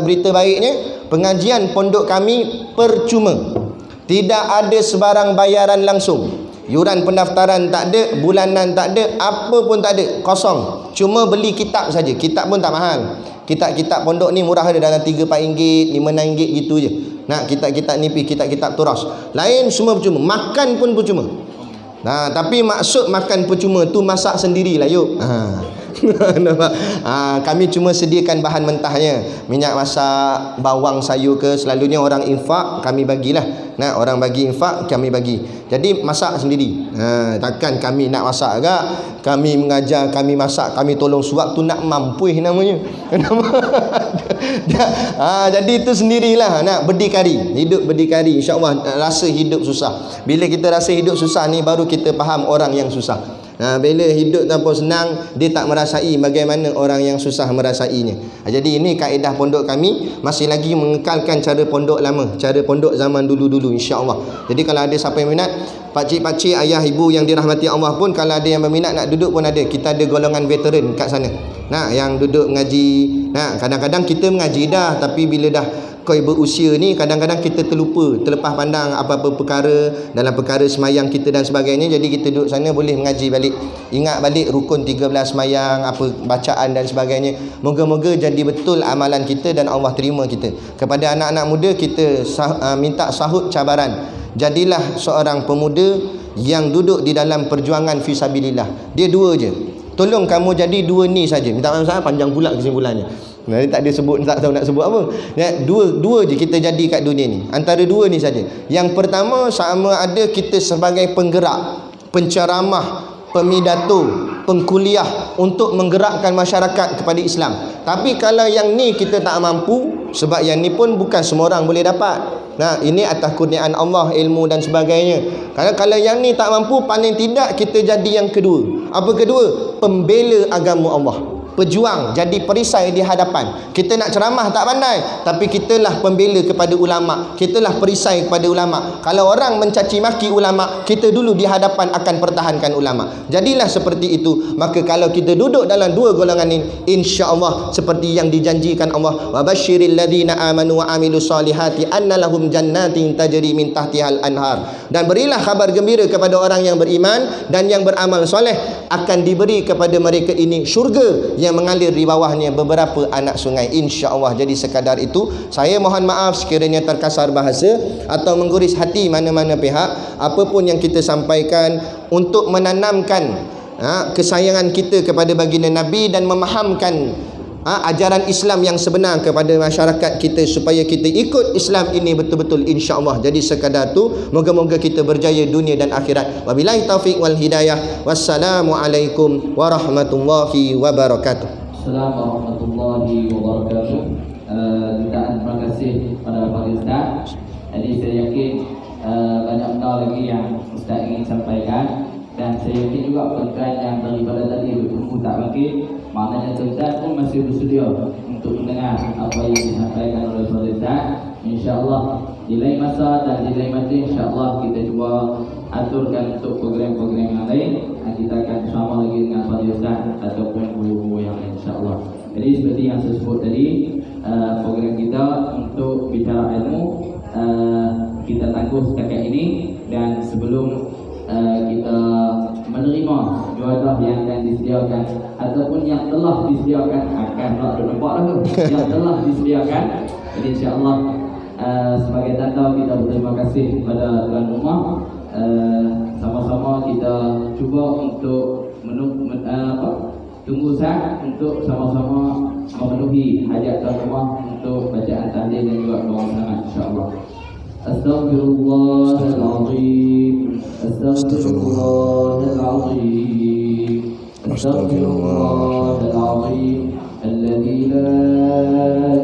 berita baiknya, pengajian pondok kami percuma. Tidak ada sebarang bayaran langsung. Yuran pendaftaran tak ada, bulanan tak ada, apa pun tak ada, kosong. Cuma beli kitab saja. Kitab pun tak mahal. Kitab-kitab pondok ni murah, ada dalam RM3, RM5, RM6 gitu je. Kitab-kitab nipis, kitab-kitab turas. Lain semua percuma. Makan pun percuma. Tapi maksud makan percuma tu masak sendirilah yuk. Kami cuma sediakan bahan mentahnya, minyak masak, bawang, sayur ke, selalunya orang infak kami bagilah. Orang bagi infak kami bagi. Jadi masak sendiri. Takkan kami nak masak agak, kami mengajar, kami masak, kami tolong suap tu nak mampuih namanya. Jadi itu sendirilah, nak berdikari, hidup berdikari. InsyaAllah rasa hidup susah. Bila kita rasa hidup susah ni, baru kita faham orang yang susah. Bila hidup tanpa senang, dia tak merasai bagaimana orang yang susah merasainya. Jadi ini kaedah pondok kami, masih lagi mengekalkan cara pondok lama, cara pondok zaman dulu-dulu, insya-Allah. Jadi kalau ada siapa yang minat, pakcik-pakcik, ayah ibu yang dirahmati Allah pun, kalau ada yang berminat nak duduk pun ada. Kita ada golongan veteran kat sana. Yang duduk mengaji. Kadang-kadang kita mengaji dah, tapi bila dah koi berusia ni kadang-kadang kita terlepas pandang apa-apa perkara dalam perkara semayang kita dan sebagainya. Jadi kita duduk sana boleh mengaji balik, ingat balik rukun 13 semayang, apa bacaan dan sebagainya. Moga-moga jadi betul amalan kita dan Allah terima kita. Kepada anak-anak muda kita minta sahut cabaran. Jadilah seorang pemuda yang duduk di dalam perjuangan fisabilillah. Dia dua je. Tolong kamu jadi dua ni saja. Minta maaf panjang pula kesimpulannya. Nanti tak ada sebut, tak tahu nak sebut apa. Ya, dua je kita jadi kat dunia ni. Antara dua ni saja. Yang pertama, sama ada kita sebagai penggerak, penceramah, pemidato, pengkuliah untuk menggerakkan masyarakat kepada Islam. Tapi kalau yang ni kita tak mampu, sebab yang ni pun bukan semua orang boleh dapat. Nah, ini atas kurniaan Allah, ilmu dan sebagainya. Kalau yang ni tak mampu, paling tidak kita jadi yang kedua. Apa kedua? Pembela agama Allah. Pejuang, jadi perisai di hadapan. Kita nak ceramah tak pandai, tapi kitalah pembela kepada ulama, kitalah perisai kepada ulama. Kalau orang mencaci maki ulama, kita dulu di hadapan akan pertahankan ulama. Jadilah seperti itu. Maka kalau kita duduk dalam dua golongan ini, insya-Allah seperti yang dijanjikan Allah, wa basyiril ladzina amanu wa amilus solihati anna lahum jannatin tajri min tahtihal anhar. Dan berilah kabar gembira kepada orang yang beriman dan yang beramal soleh, akan diberi kepada mereka ini syurga yang mengalir di bawahnya beberapa anak sungai, insya-Allah. Jadi sekadar itu, saya mohon maaf sekiranya terkasar bahasa atau mengguris hati mana-mana pihak. Apapun yang kita sampaikan untuk menanamkan kesayangan kita kepada baginda Nabi dan memahamkan ajaran Islam yang sebenar kepada masyarakat kita, supaya kita ikut Islam ini betul-betul, insya-Allah. Jadi sekadar tu, moga-moga kita berjaya dunia dan akhirat. Wabillahi taufik wal hidayah. Wassalamualaikum warahmatullahi wabarakatuh. Assalamualaikum warahmatullahi wabarakatuh. Terima kasih pada Pak Ustaz. Jadi saya yakin banyak benda lagi yang Ustaz ingin sampaikan, dan saya yakin juga tuan-tuan yang daripada tadi bertemu tak bangkit, maknanya tuan-tuan pun masih bersedia untuk mendengar apa yang disampaikan oleh Pak Ustaz. InsyaAllah di lain masa dan di lain masa, insyaAllah kita cuba aturkan untuk program-program yang lain. Kita akan bersama lagi dengan Pak Ustaz ataupun guru-guru yang lain, insyaAllah. Jadi seperti yang saya sebut tadi, program kita untuk bicara ilmu kita tangguh setakat ini. Dan sebelum kita menerima juadah yang akan disediakan ataupun yang telah disediakan, akan tak nampak dah tu yang telah disediakan. Jadi insya-Allah sebagai tanda kita berterima kasih kepada tuan rumah, sama-sama kita cuba untuk tunggu sah untuk sama-sama memenuhi hajat tuan rumah untuk bacaan tahlil dan juga doa selamat, insya-Allah. Astaghfirullahaladzim, astaghfirullahaladzim, astaghfirullahaladzim, alladzi la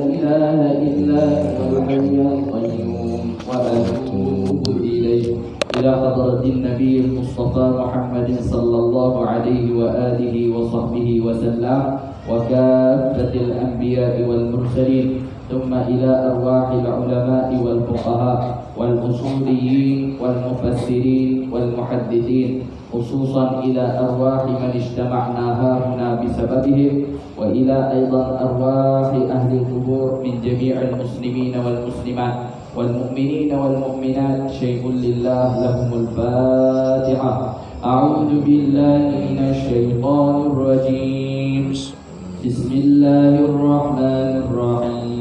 ilaha illa huwal hayyul qayyum, wa atubu ilayhi. Ila hadratin Nabi Mustafa Muhammadin sallallahu alaihi wa alihi wa sahbihi wa sallam, wa kaffatil anbiya'i wal mursalin. ثم إلى أرواح العلماء والفقهاء والأصوليين والمفسرين والمحدثين، خصوصا إلى أرواح من اجتمعنا هنا بسببهم، وإلى أيضا أرواح أهل القبور من جميع المسلمين والمسلمات والمؤمنين والمؤمنات. شيء لله، لهم الفاتحة. أعوذ بالله من الشيطان الرجيم. بسم الله الرحمن الرحيم.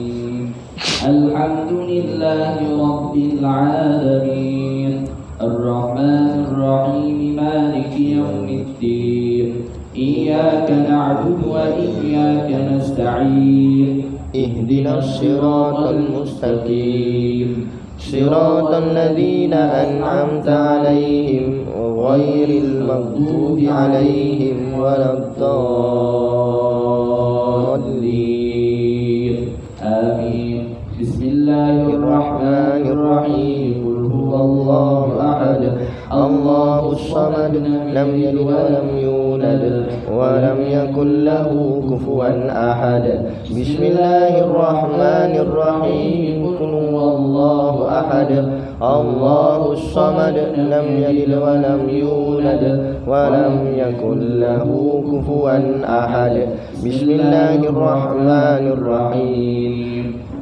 الحمد لله رب العالمين، الرحمن الرحيم، مالك يوم الدين، إياك نعبد وإياك نستعين، اهدنا الصراط المستقيم، صراط الذين أنعمت عليهم غير المغضوب عليهم ولا الضالين، آمين. بسم الله الرحمن الرحيم. قل هو الله أحد، الله الصمد، لم يلد ولم يولد ولم يكن له كفوا أحد. بسم الله الرحمن الرحيم. قل هو الله أحد، الله الصمد، لم يلد ولم يولد ولم يكن له كفوا أحد. بسم الله الرحمن الرحيم.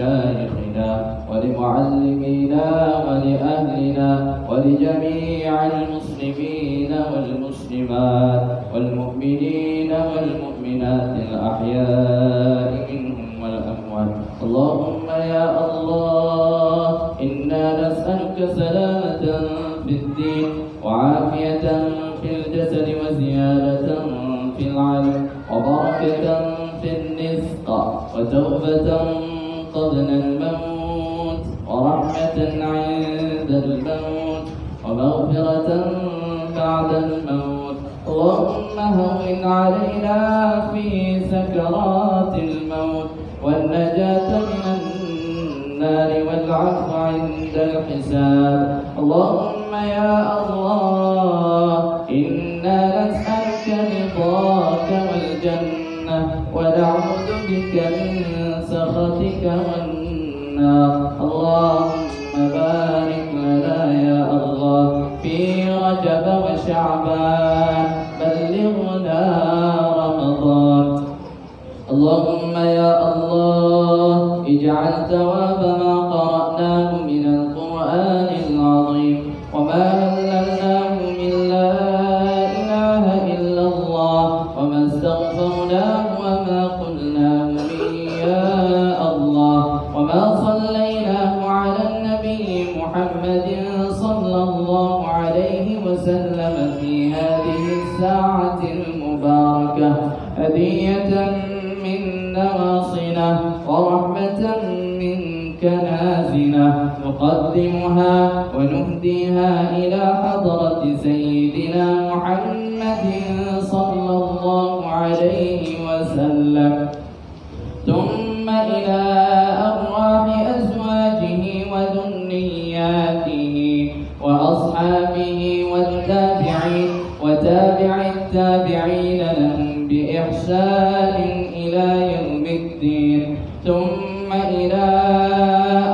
ولمشايخنا ولمعلمينا ولأهلنا ولجميع المسلمين والمسلمات والمؤمنين والمؤمنات الأحياء منهم والأموات. اللهم يا الله إنا نسألك سلامة في الدين وعافية في الجسد وزيادة في العلم وبركة في الرزق وتوبة قبل الموت ورحمة عند الموت ومغفرة بعد الموت. اللهم هون علينا في سكرات الموت والنجاة من النار والعفو عند الحساب. اللهم يا الله إنا نسألك رضاك والجنة ونعوذ بك من سخطك والنار. اللهم بارك لنا يا الله في رجب وشعبان، بلغنا رمضان. اللهم يا الله اجعل ثواب ما قرأناه من القرآن العظيم وما هللناه من لا إله إلا الله وما استغفرناه وما قلناه من يا الله وما صليناه على النبي محمد صلى الله عليه وسلم في هذه الساعة المباركة هدية من نواصنا ورحمة منك نازلة نقدمها ونهديها إلى حضرة سيدنا محمد صلى الله عليه وسلم، ثم إلى أرواح أزواجه وذرياته وأصحابه والتابعين وتابع التابعين لهم بإحسان إلى يوم الدين، ثم إلى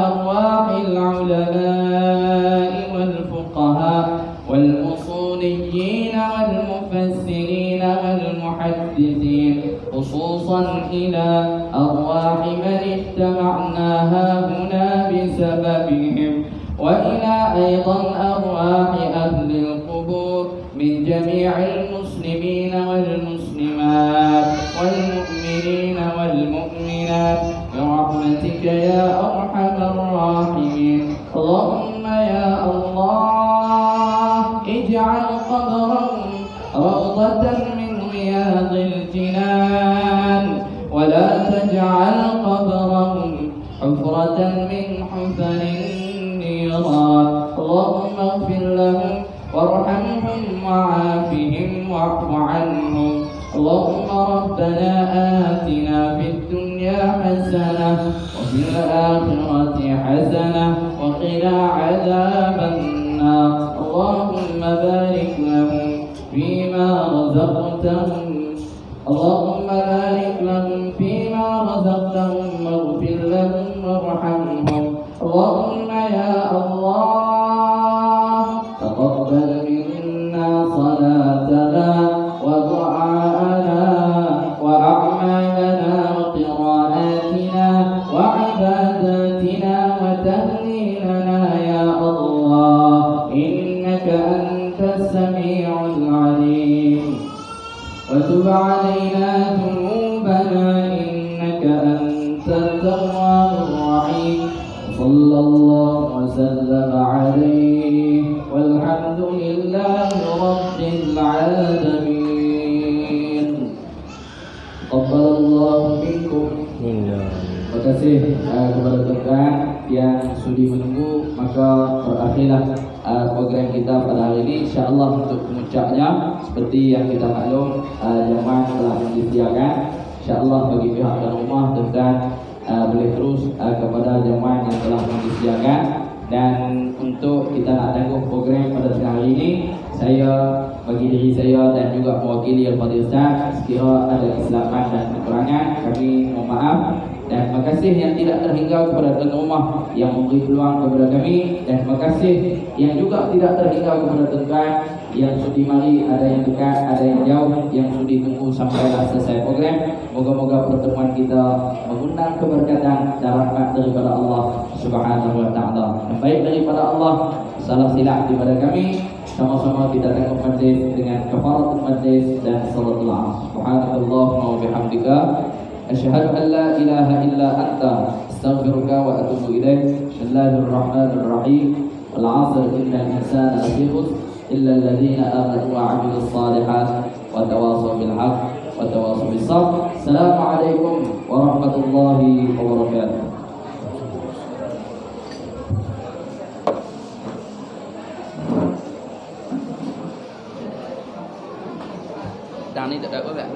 أرواح العلماء والفقهاء والأصوليين والمفسرين والمحدثين، خصوصا إلى أرواح من اجتمعنا هنا بسببهم، وإلى أيضا أرواح أهل القبور من جميع المسلمين والمسلمات والمؤمنين والمؤمنات برحمتك يا أرحم الراحمين. اللهم يا الله اجعل قبرهم روضة من رياض الجنان ولا تجعل قبرهم حفرة من حفر النيران. اللهم اغفر لهم وارحمهم وعافهم واعف عنهم. اللهم ربنا آتنا في الدنيا حسنة وفي الآخرة حسنة وقنا عذاب النار. اللهم بارك لهم فيما رزقتهم، اللهم بارك لهم فيما رزقتهم واغفر لهم وارحمهم. اللهم يا الله تقبل منا صلاتنا ودعاءنا وأعمالنا وقراءاتنا وعباداتنا وتهليلنا يا الله، إنك أنت السميع العليم، وتب علينا ذنوبنا إنك أنت التواب الرحيم. صلى الله وسلم عليه والحمد لله رب العالمين. تقبل الله منكم. Terima kasih kepada tuan-tuan yang sudi menunggu. Maka berakhirlah program kita pada hari ini. InsyaAllah untuk pemuncaknya seperti yang kita maklum, jemaah telah disediakan. InsyaAllah bagi pihak tuan rumah, tuan-tuan boleh terus kepada jemaah yang telah disediakan. Dan untuk kita nak tangguh program pada hari ini, saya bagi bagi diri saya dan juga mewakili Al-Fadhil Ustaz, sekira ada kesilapan dan kekurangan, kami mohon maaf. Dan terima kasih yang tidak terhingga kepada tuan rumah yang memberi peluang kepada kami, dan terima kasih yang juga tidak terhingga kepada tuan yang sudi mari, ada yang dekat, ada yang jauh, yang sudi tunggu sampailah selesai program. Moga-moga pertemuan kita mengundang keberkatan dan rahmat daripada Allah Subhanahu wa taala. Yang baik daripada Allah, salah silap daripada kami. Sama-sama kita tengok majlis dengan kafaratul majlis dan salatul a'am. Subhanakallahumma wa bihamdika asyhadu an la ilaha illa anta astaghfiruka wa atubu ilaik. Bismillahirrahmanirrahim. Wal 'asr innal insana lafi khusr illa alladhina amanu wa 'amilus shalihat wa tawassaw bil haqq wa tawassaw bis sabr. Assalamualaikum warahmatullahi wabarakatuh. Đàn đi tự đợi các bạn.